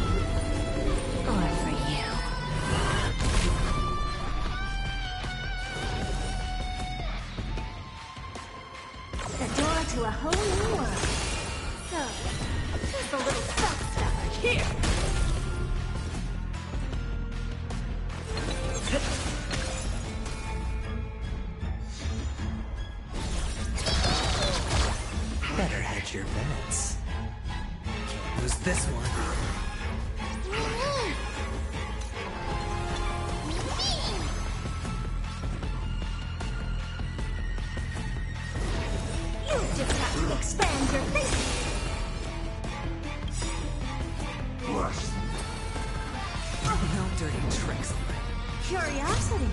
whole new world. So, just a little stuff here. Better hedge your bets. Can't lose this one. You just have to expand your thinking. No dirty tricks. Curiosity.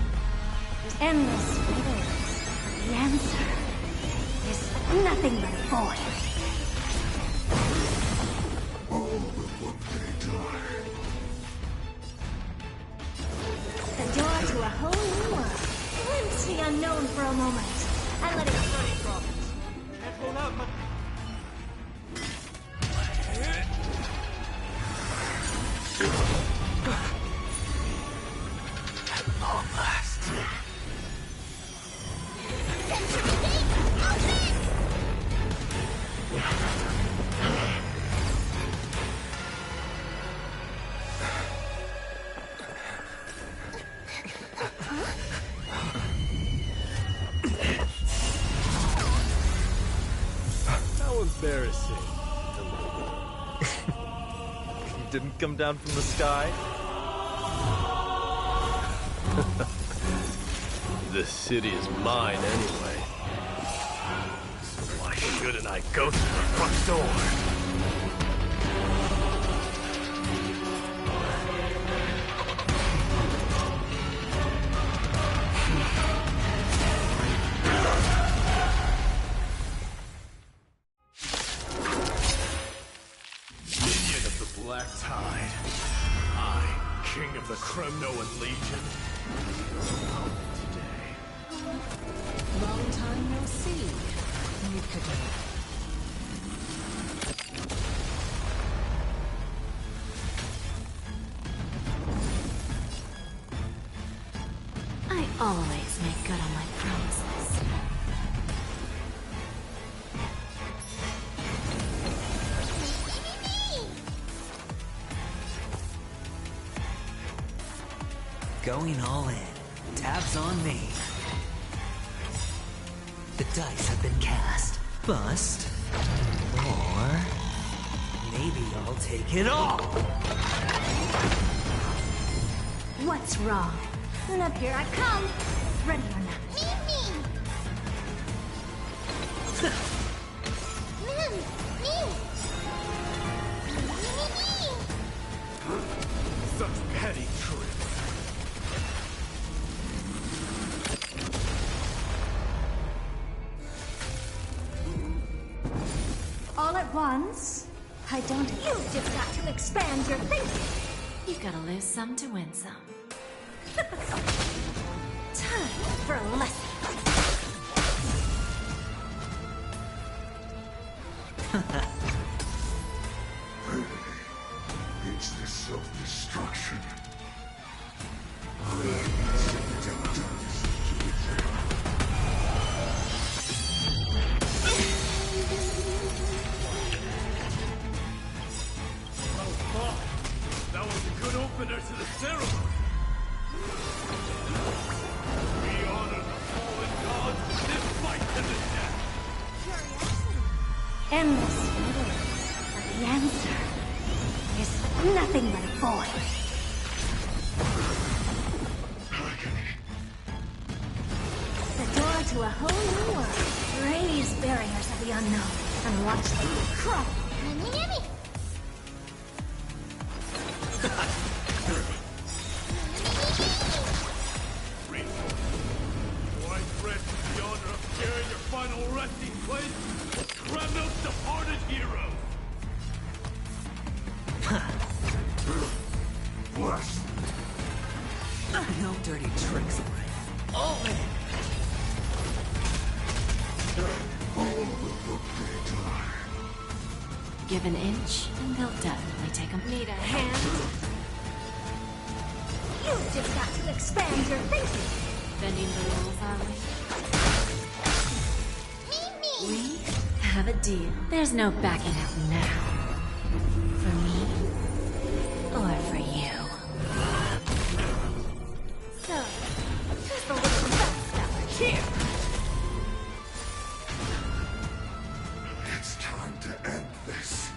Endless riddles. The answer is nothing but a void. The door to a whole new world. Glimpse the unknown for a moment, and let it At long last. How embarrassing. You didn't come down from the sky? This city is mine anyway. So why shouldn't I go through the front door? Minion of the Black Tide. I, King of the Kremnoan Legion. Long time no see. You could I always make good on my promises. Going all in. Tabs on me. The dice have been cast. Bust. Or... maybe I'll take it all. What's wrong? And up here I come. Ready or not. Such petty tricks. All at once? I don't. You've just got to expand your thinking. You've got to lose some to win some. Time for a lesson. It's the self-destruction. That was a good opener to the ceremony. We honor the fallen gods with this fight to the death. Endless riddles. But the answer is nothing but a void. The door to a whole new world. Raise barriers of the unknown and watch them crumble. White Red with the honor of sharing your final resting place with Kremno's departed heroes. Bless. No dirty tricks, right? All in. Give an inch, and they'll definitely take a... Need a hand? You've just got to expand your thinking. Bending the rules, are we? We? have a deal. There's no backing out now. For me, or for you. So, just a little backstab here. It's time to end this.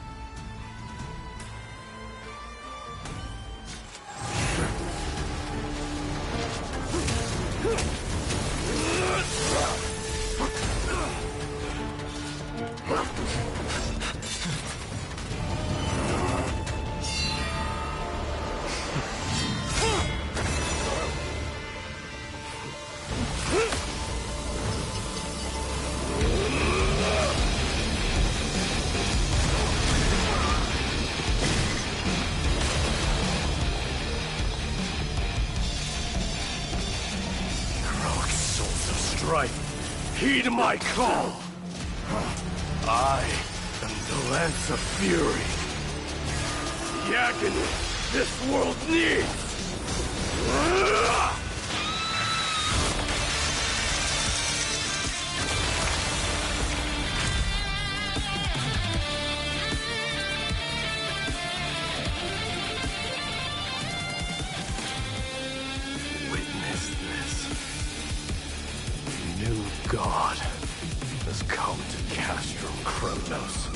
Heed my call! I am the Lance of Fury. The agony this world needs! Witness this. New God has come to Castrum Kremnos.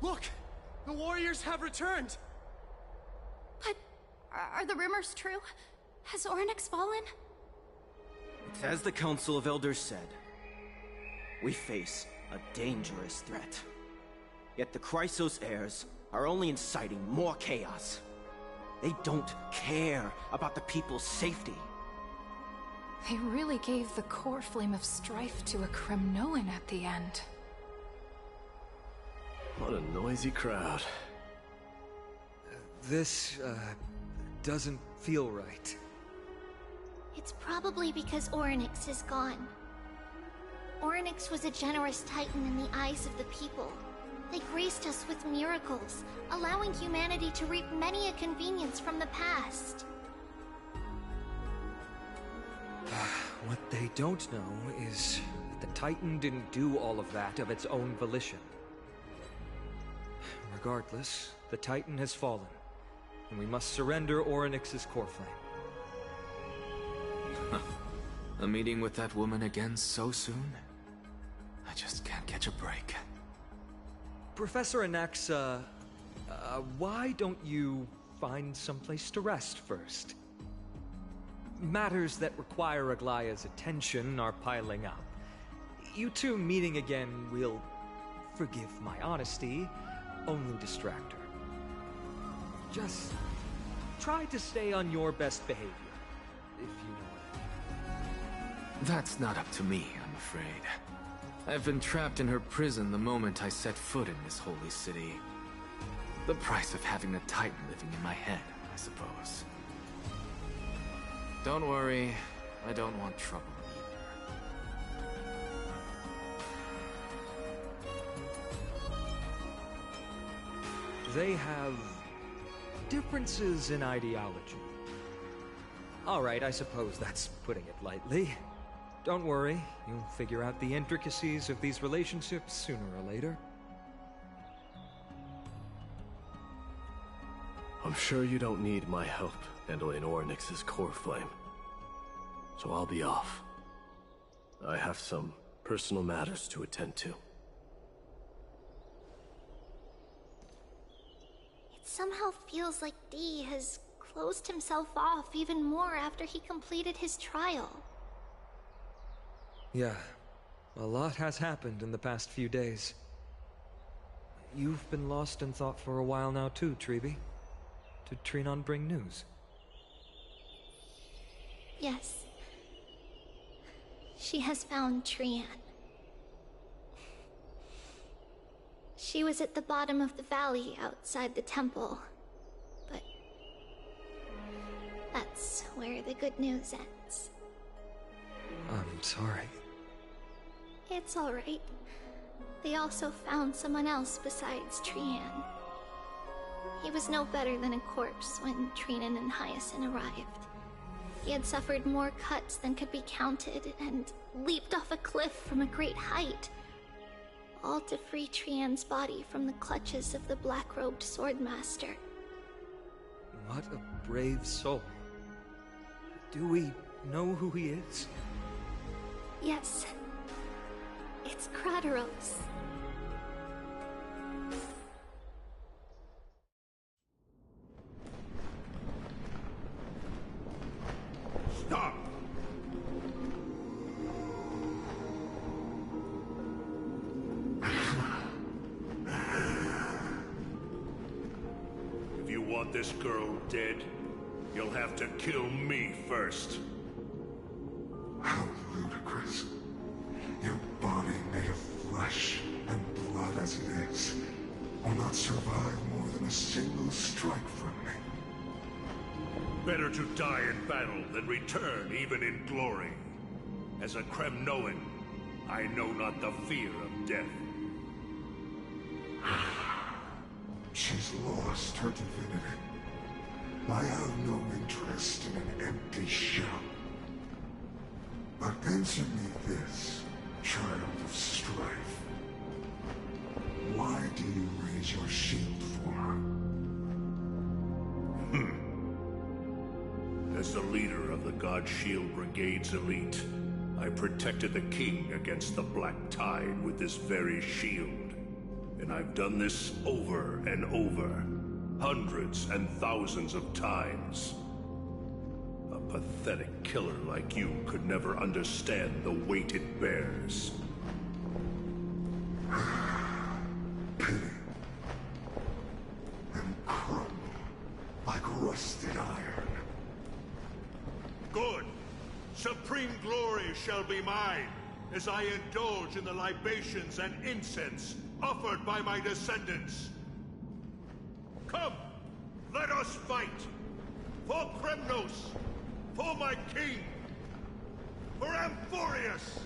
Look! The warriors have returned! But are the rumors true? Has Ornyx fallen? It's as the Council of Elders said. We face a dangerous threat. Yet the Chrysos heirs are only inciting more chaos. They don't care about the people's safety. They really gave the core flame of strife to a Kremnoan at the end. What a noisy crowd. This, doesn't feel right. It's probably because Ornyx is gone. Ornyx was a generous titan in the eyes of the people. They graced us with miracles, allowing humanity to reap many a convenience from the past. What they don't know is that the Titan didn't do all of that of its own volition. Regardless, the Titan has fallen, and we must surrender Ornyx's core flame. A meeting with that woman again so soon? I just can't catch a break. Professor Anaxa, why don't you find someplace to rest first? Matters that require Aglaya's attention are piling up. You two meeting again will, forgive my honesty, only distract her. Just try to stay on your best behavior, if you know what I mean. That's not up to me, I'm afraid. I've been trapped in her prison the moment I set foot in this holy city. The price of having a Titan living in my head, I suppose. Don't worry, I don't want trouble either. They have differences in ideology. Alright, I suppose that's putting it lightly. Don't worry, you'll figure out the intricacies of these relationships sooner or later. I'm sure you don't need my help handling Ornyx's core flame. So I'll be off. I have some personal matters to attend to. It somehow feels like D has closed himself off even more after he completed his trial. Yeah, a lot has happened in the past few days. You've been lost in thought for a while now too, Treeby. Did Trinon bring news? Yes. She has found Trian. She was at the bottom of the valley outside the temple, but that's where the good news ends. I'm sorry. It's alright. They also found someone else besides Trian. He was no better than a corpse when Trinan and Hyacinth arrived. He had suffered more cuts than could be counted and leaped off a cliff from a great height, all to free Trian's body from the clutches of the black-robed swordmaster. What a brave soul. Do we know who he is? Yes. It's Crateros. Stop! If you want this girl dead, you'll have to kill me first. How ludicrous. Your body made of flesh and blood as it is will not survive more than a single strike from me. Better to die in battle than return even in glory. As a Kremnoan, I know not the fear of death. She's lost her divinity. I have no interest in an empty shell. But answer me this, child of strife. Why do you raise your shield for her? As the leader of the God Shield Brigade's elite, I protected the king against the Black Tide with this very shield. And I've done this over and over, hundreds and thousands of times. A pathetic killer like you could never understand the weight it bears. Pity. And crumble like rusted iron. Good. Supreme glory shall be mine, as I indulge in the libations and incense offered by my descendants. Come, let us fight! For Kremnos! For my king! For Amphorius!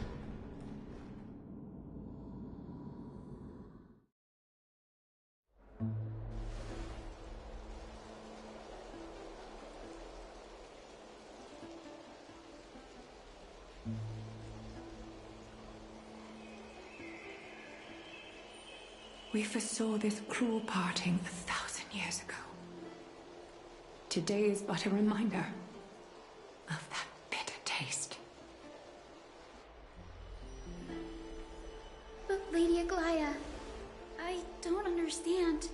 We foresaw this cruel parting 1,000 years ago. Today is but a reminder of that bitter taste. But Lady Aglaya, I don't understand.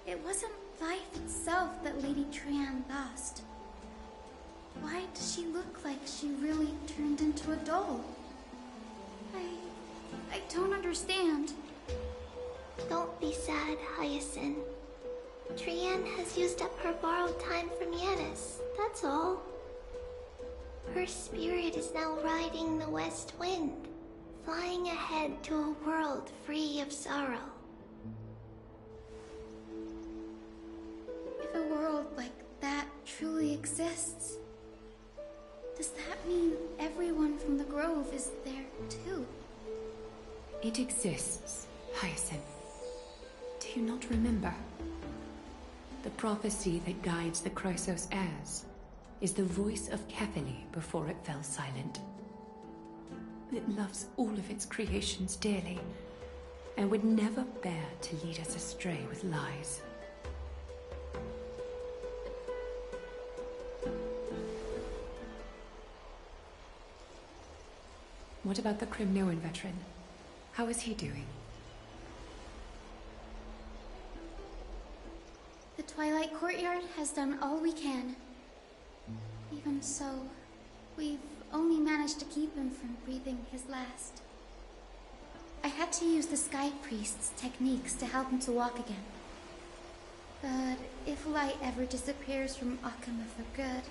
It wasn't life itself that Lady Trian lost. Why does she look like she really turned into a doll? I don't understand. Don't be sad, Hyacinth. Trian has used up her borrowed time from Yanis, that's all. Her spirit is now riding the west wind, flying ahead to a world free of sorrow. If a world like that truly exists, does that mean everyone from the Grove is there too? It exists, Hyacinth. Do you not remember? The prophecy that guides the Chrysos heirs is the voice of Kefili before it fell silent. It loves all of its creations dearly, and would never bear to lead us astray with lies. What about the Kremnoan veteran? How is he doing? The Twilight Courtyard has done all we can. Even so, we've only managed to keep him from breathing his last. I had to use the Sky Priest's techniques to help him to walk again. But if light ever disappears from Akama for good...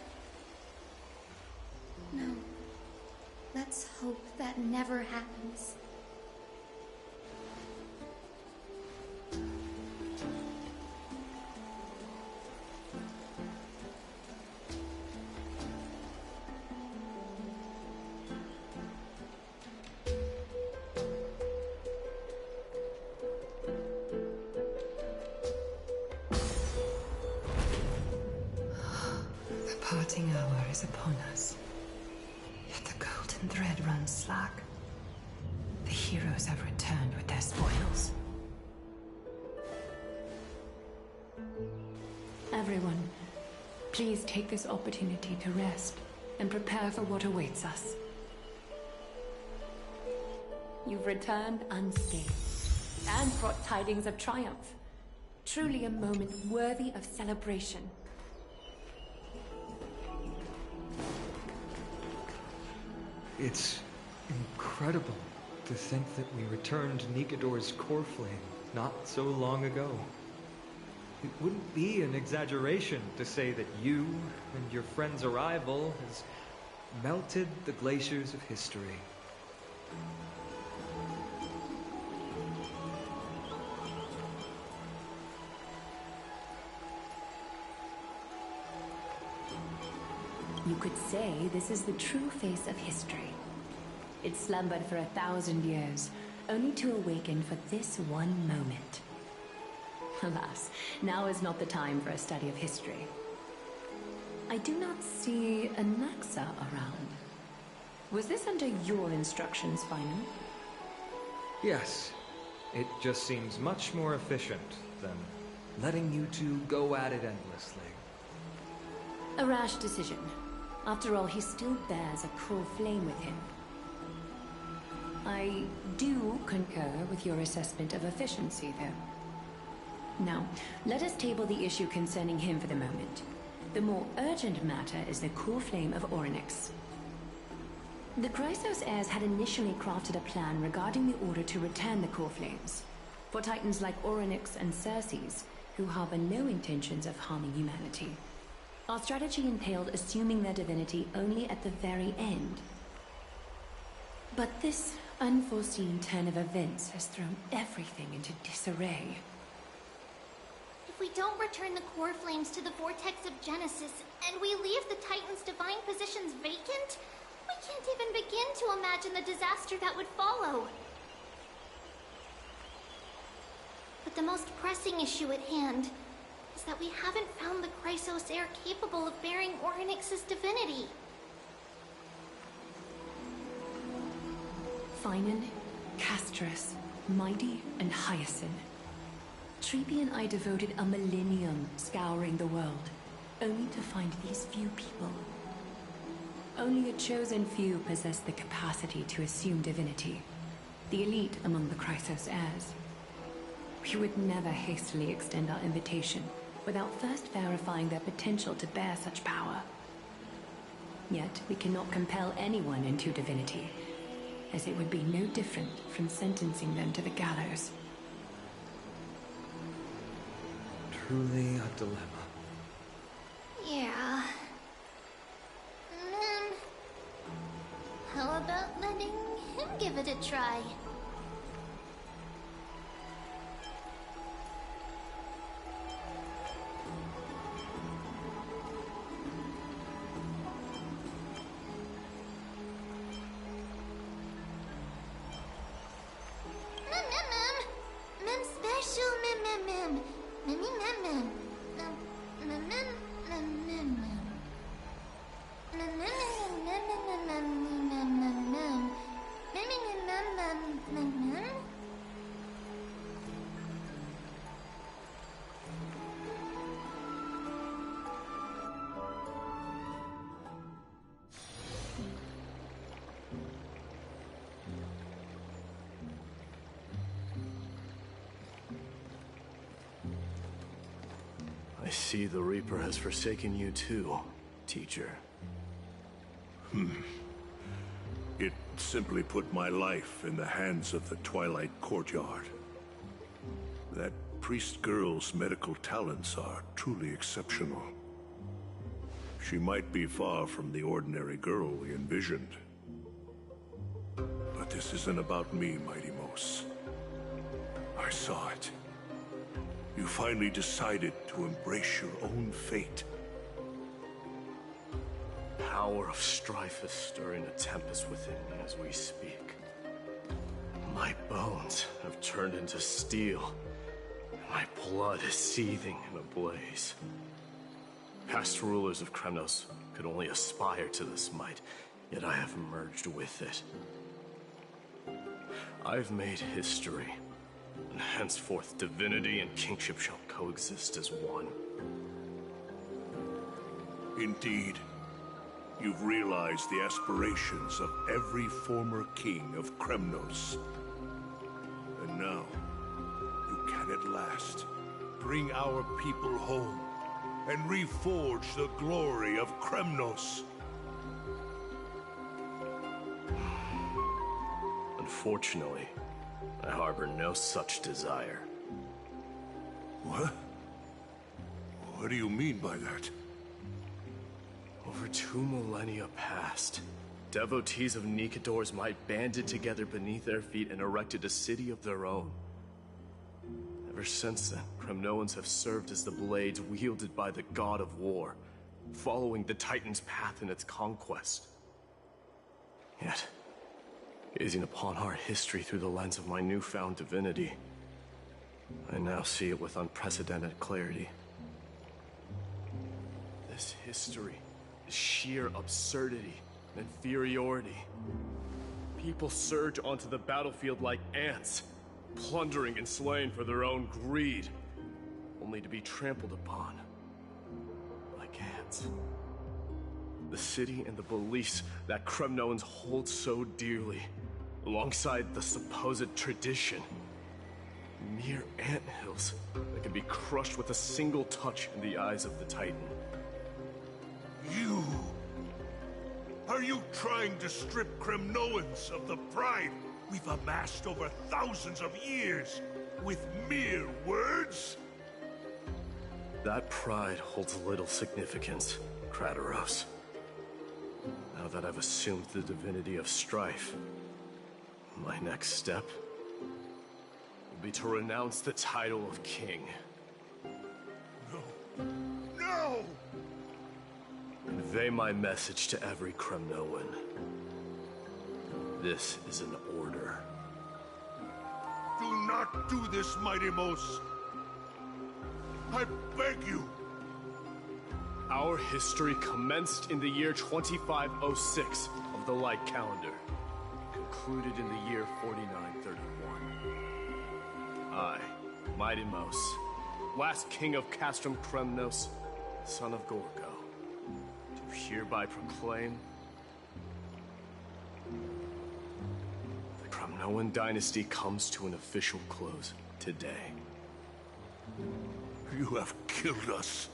No. Let's hope that never happens. parting hour is upon us. Yet the golden thread runs slack. The heroes have returned with their spoils. Everyone, please take this opportunity to rest and prepare for what awaits us. You've returned unscathed and brought tidings of triumph. Truly a moment worthy of celebration. It's incredible to think that we returned Nikador's core flame not so long ago. It wouldn't be an exaggeration to say that you and your friend's arrival has melted the glaciers of history. You could say this is the true face of history. It slumbered for 1,000 years, only to awaken for this one moment. Alas, now is not the time for a study of history. I do not see a Naxa around. Was this under your instructions, Finan? Yes. It just seems much more efficient than letting you two go at it endlessly. A rash decision. After all, he still bears a core flame with him. I do concur with your assessment of efficiency, though. Now, let us table the issue concerning him for the moment. The more urgent matter is the core flame of Orynyx. The Chrysos heirs had initially crafted a plan regarding the order to return the core flames, for titans like Orynyx and Circes, who harbor no intentions of harming humanity. Our strategy entailed assuming their divinity only at the very end. But this unforeseen turn of events has thrown everything into disarray. If we don't return the core flames to the vortex of Genesis, and we leave the Titan's divine positions vacant, we can't even begin to imagine the disaster that would follow. But the most pressing issue at hand is that we haven't found the Chrysos heir capable of bearing Orynyx's divinity. Finan, Castris, Mighty, and Hyacinth. Treepy and I devoted a millennium scouring the world, only to find these few people. Only a chosen few possess the capacity to assume divinity, the elite among the Chrysos heirs. We would never hastily extend our invitation without first verifying their potential to bear such power. Yet we cannot compel anyone into divinity, as it would be no different from sentencing them to the gallows. Truly a dilemma. Yeah. How about letting him give it a try? I see the Reaper has forsaken you too, teacher. It simply put my life in the hands of the Twilight Courtyard. That priest girl's medical talents are truly exceptional. She might be far from the ordinary girl we envisioned. But this isn't about me, Mighty Mos. I saw it. You finally decided to embrace your own fate. Power of strife is stirring a tempest within me as we speak. My bones have turned into steel, and my blood is seething in a blaze. Past rulers of Kremnos could only aspire to this might, yet I have merged with it. I've made history, and henceforth divinity and kingship shall coexist as one. Indeed. You've realized the aspirations of every former king of Kremnos. And now, you can at last bring our people home and reforge the glory of Kremnos. Unfortunately, I harbor no such desire. What? What do you mean by that? Over 2 millennia past, devotees of Nikador's might banded together beneath their feet and erected a city of their own. Ever since then, Kremnoans have served as the blades wielded by the god of war, following the Titan's path in its conquest. Yet, gazing upon our history through the lens of my newfound divinity, I now see it with unprecedented clarity. This history is sheer absurdity and inferiority. People surge onto the battlefield like ants, plundering and slaying for their own greed, only to be trampled upon like ants. The city and the beliefs that Kremnoans hold so dearly, alongside the supposed tradition, mere anthills that can be crushed with a single touch in the eyes of the Titan. You... Are you trying to strip Kremnoans of the pride we've amassed over thousands of years with mere words? That pride holds little significance, Krataros. Now that I've assumed the divinity of strife, my next step will be to renounce the title of king. No. No! Convey my message to every Kremnoan. This is an order. Do not do this, Mighty Mos. I beg you. Our history commenced in the year 2506 of the Light Calendar, concluded in the year 4931. I, Mighty Mos, last king of Castrum Kremnos, son of Gorgo, do hereby proclaim the Kremnoan dynasty comes to an official close today. You have killed us.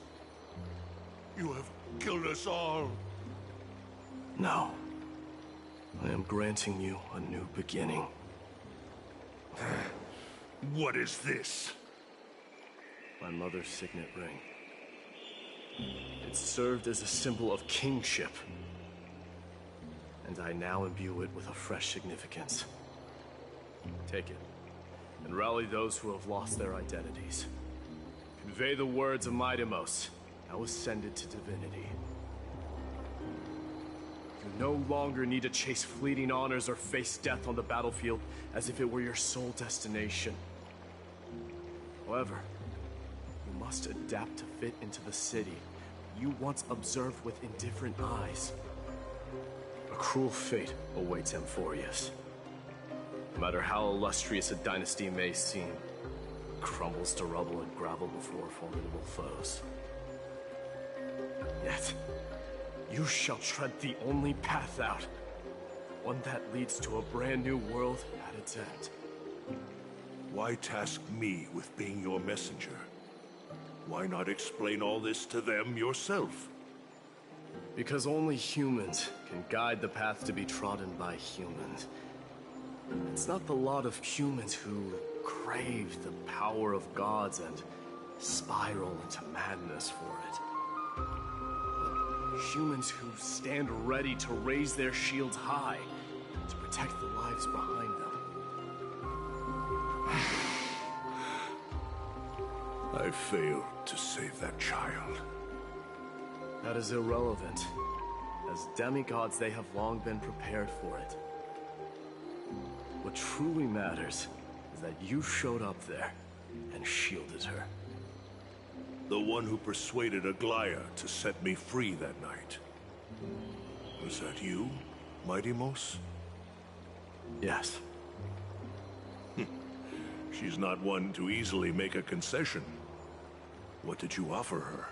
You have killed us all. No. I am granting you a new beginning. What is this? My mother's signet ring. It served as a symbol of kingship, and I now imbue it with a fresh significance. Take it, and rally those who have lost their identities. Convey the words of Mighty Mos, now ascended to divinity. You no longer need to chase fleeting honors or face death on the battlefield as if it were your sole destination. However, you must adapt to fit into the city you once observed with indifferent eyes. A cruel fate awaits Amphorius. No matter how illustrious a dynasty may seem, it crumbles to rubble and gravel before formidable foes. Yet, you shall tread the only path out, one that leads to a brand new world at its end. Why task me with being your messenger? Why not explain all this to them yourself? Because only humans can guide the path to be trodden by humans. It's not the lot of humans who crave the power of gods and spiral into madness for it. But humans who stand ready to raise their shields high to protect the lives behind them. I failed to save that child. That is irrelevant. As demigods, they have long been prepared for it. What truly matters is that you showed up there and shielded her. The one who persuaded Aglaya to set me free that night. Was that you, Mighty Mos? Yes. She's not one to easily make a concession. What did you offer her?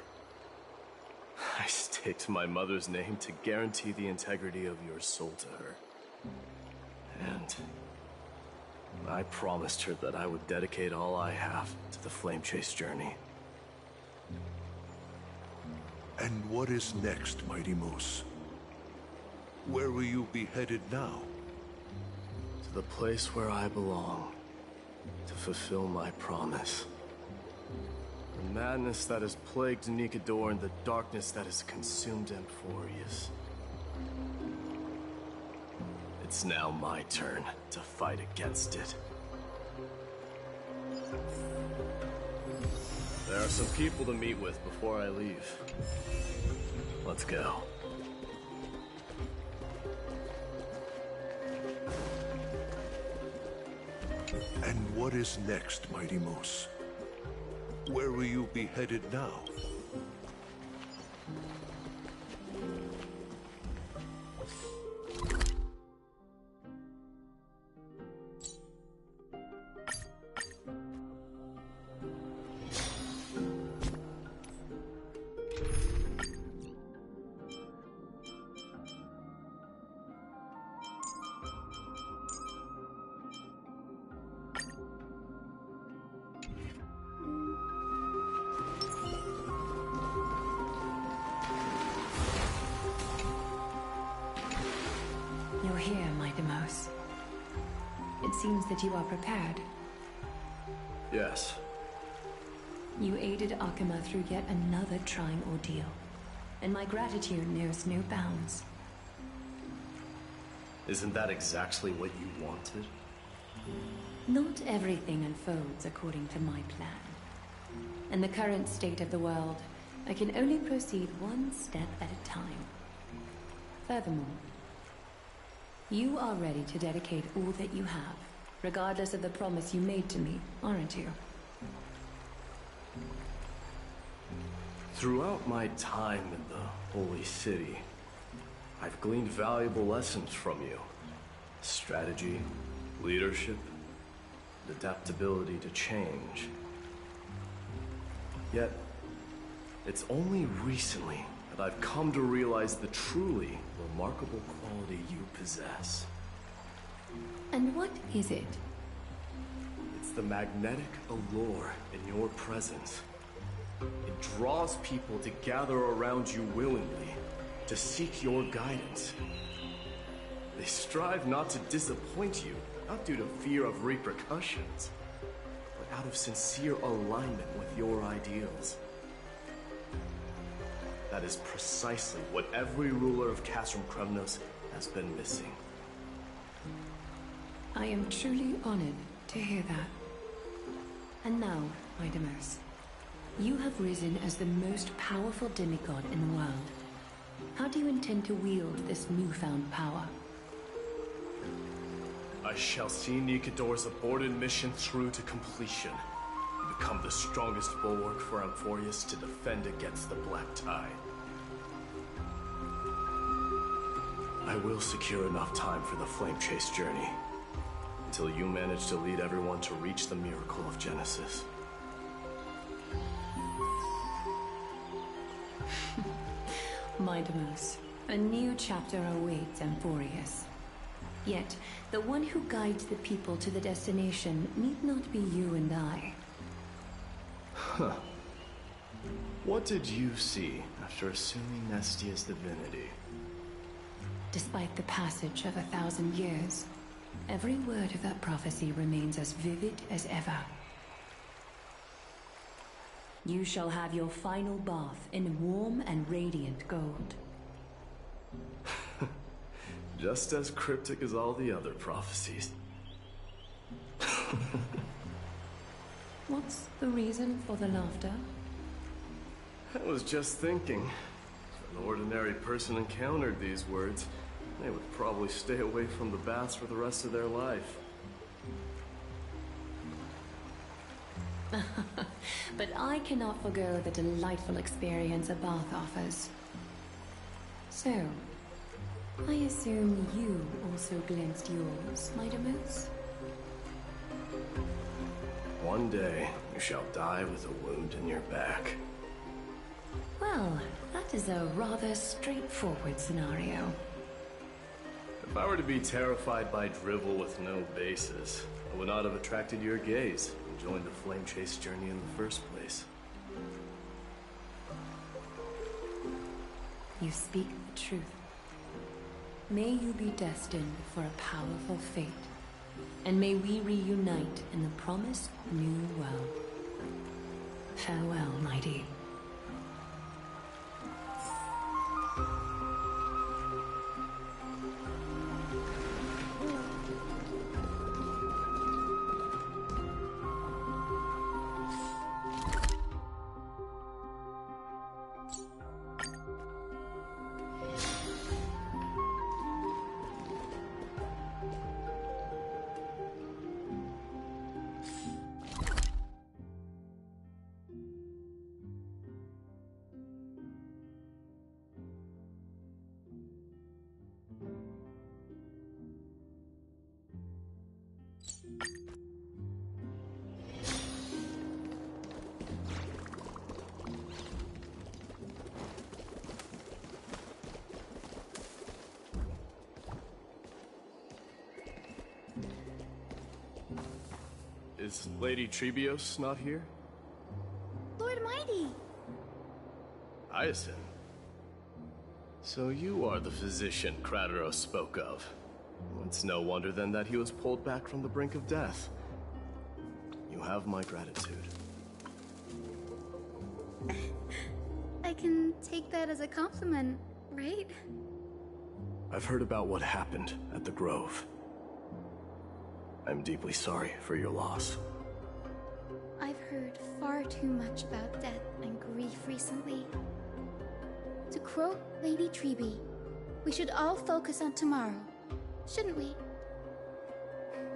I staked my mother's name to guarantee the integrity of your soul to her. And I promised her that I would dedicate all I have to the Flame Chase journey. And what is next, Mighty Mos? Where will you be headed now? To the place where I belong, to fulfill my promise. The madness that has plagued Nikador and the darkness that has consumed Amphorius. It's now my turn to fight against it. There are some people to meet with before I leave. Let's go. And what is next, Mighty Mos? Where will you be headed now? You're here, Mighty Mos. It seems that you are prepared. Yes. You aided Akuma through yet another trying ordeal, and my gratitude knows no bounds. Isn't that exactly what you wanted? Not everything unfolds according to my plan. In the current state of the world, I can only proceed one step at a time. Furthermore, you are ready to dedicate all that you have, regardless of the promise you made to me, aren't you? Throughout my time in the Holy City, I've gleaned valuable lessons from you. Strategy, leadership, and adaptability to change. Yet, it's only recently that I've come to realize the truly remarkable quality you possess. And what is it? It's the magnetic allure in your presence. It draws people to gather around you willingly, to seek your guidance. They strive not to disappoint you, not due to fear of repercussions, but out of sincere alignment with your ideals. That is precisely what every ruler of Castrum Kremnos has been missing. I am truly honored to hear that. And now, Mighty Mos, you have risen as the most powerful demigod in the world. How do you intend to wield this newfound power? I shall see Nikador's aborted mission through to completion, and become the strongest bulwark for Amphorius to defend against the Black Tide. I will secure enough time for the Flame Chase journey, until you manage to lead everyone to reach the miracle of Genesis. Mighty Mos, a new chapter awaits Amphorius. Yet, the one who guides the people to the destination need not be you and I. Huh. What did you see after assuming Nestia's divinity? Despite the passage of 1,000 years, every word of that prophecy remains as vivid as ever. You shall have your final bath in warm and radiant gold. Just as cryptic as all the other prophecies. What's the reason for the laughter? I was just thinking, if an ordinary person encountered these words, they would probably stay away from the baths for the rest of their life. But I cannot forgo the delightful experience a bath offers. So, I assume you also glimpsed yours, Mighty Moose? One day, you shall die with a wound in your back. Well, that is a rather straightforward scenario. If I were to be terrified by drivel with no basis, I would not have attracted your gaze and joined the flame chase journey in the first place. You speak the truth. May you be destined for a powerful fate, and may we reunite in the promised new world. Farewell, mighty. Is Lady Trebios not here? Lord Mighty! Hyacinth. So you are the physician Krateros spoke of. It's no wonder then that he was pulled back from the brink of death. You have my gratitude. I can take that as a compliment, right? I've heard about what happened at the Grove. I'm deeply sorry for your loss. I've heard far too much about death and grief recently. To quote Lady Treeby, we should all focus on tomorrow, shouldn't we?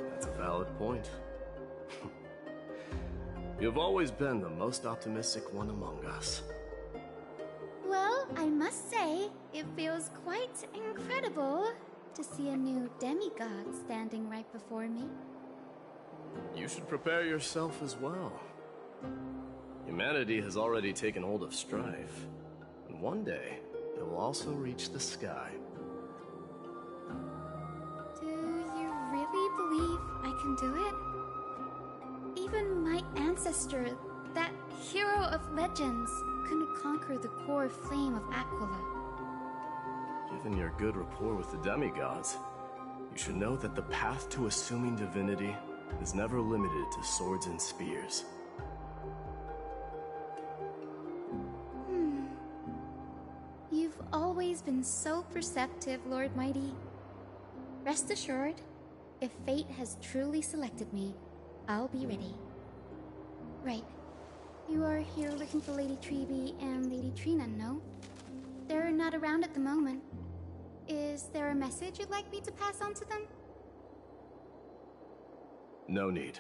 That's a valid point. You've always been the most optimistic one among us. Well, I must say, it feels quite incredible to see a new demigod standing right before me. You should prepare yourself as well. Humanity has already taken hold of strife, and one day it will also reach the sky. Do you really believe I can do it? Even my ancestor, that hero of legends, couldn't conquer the core flame of Aquila. Given your good rapport with the demigods, you should know that the path to assuming divinity is never limited to swords and spears. You've always been so perceptive, Lord Mighty. Rest assured, if fate has truly selected me, I'll be ready. Right. You are here looking for Lady Treeby and Lady Trina, no? They're not around at the moment. Is there a message you'd like me to pass on to them? No need.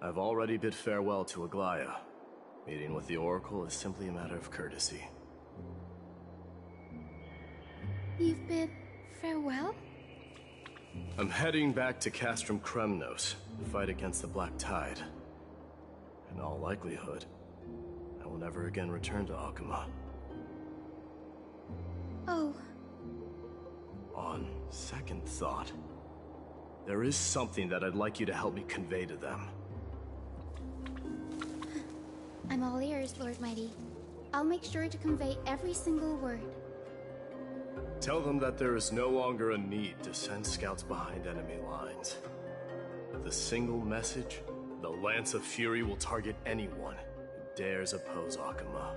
I've already bid farewell to Aglaya. Meeting with the Oracle is simply a matter of courtesy. You've bid farewell? I'm heading back to Castrum Kremnos to fight against the Black Tide. In all likelihood, I will never again return to Akuma. Oh. On second thought, there is something that I'd like you to help me convey to them. I'm all ears, Lord Mighty. I'll make sure to convey every single word. Tell them that there is no longer a need to send scouts behind enemy lines. With a single message, the Lance of Fury will target anyone who dares oppose Akuma.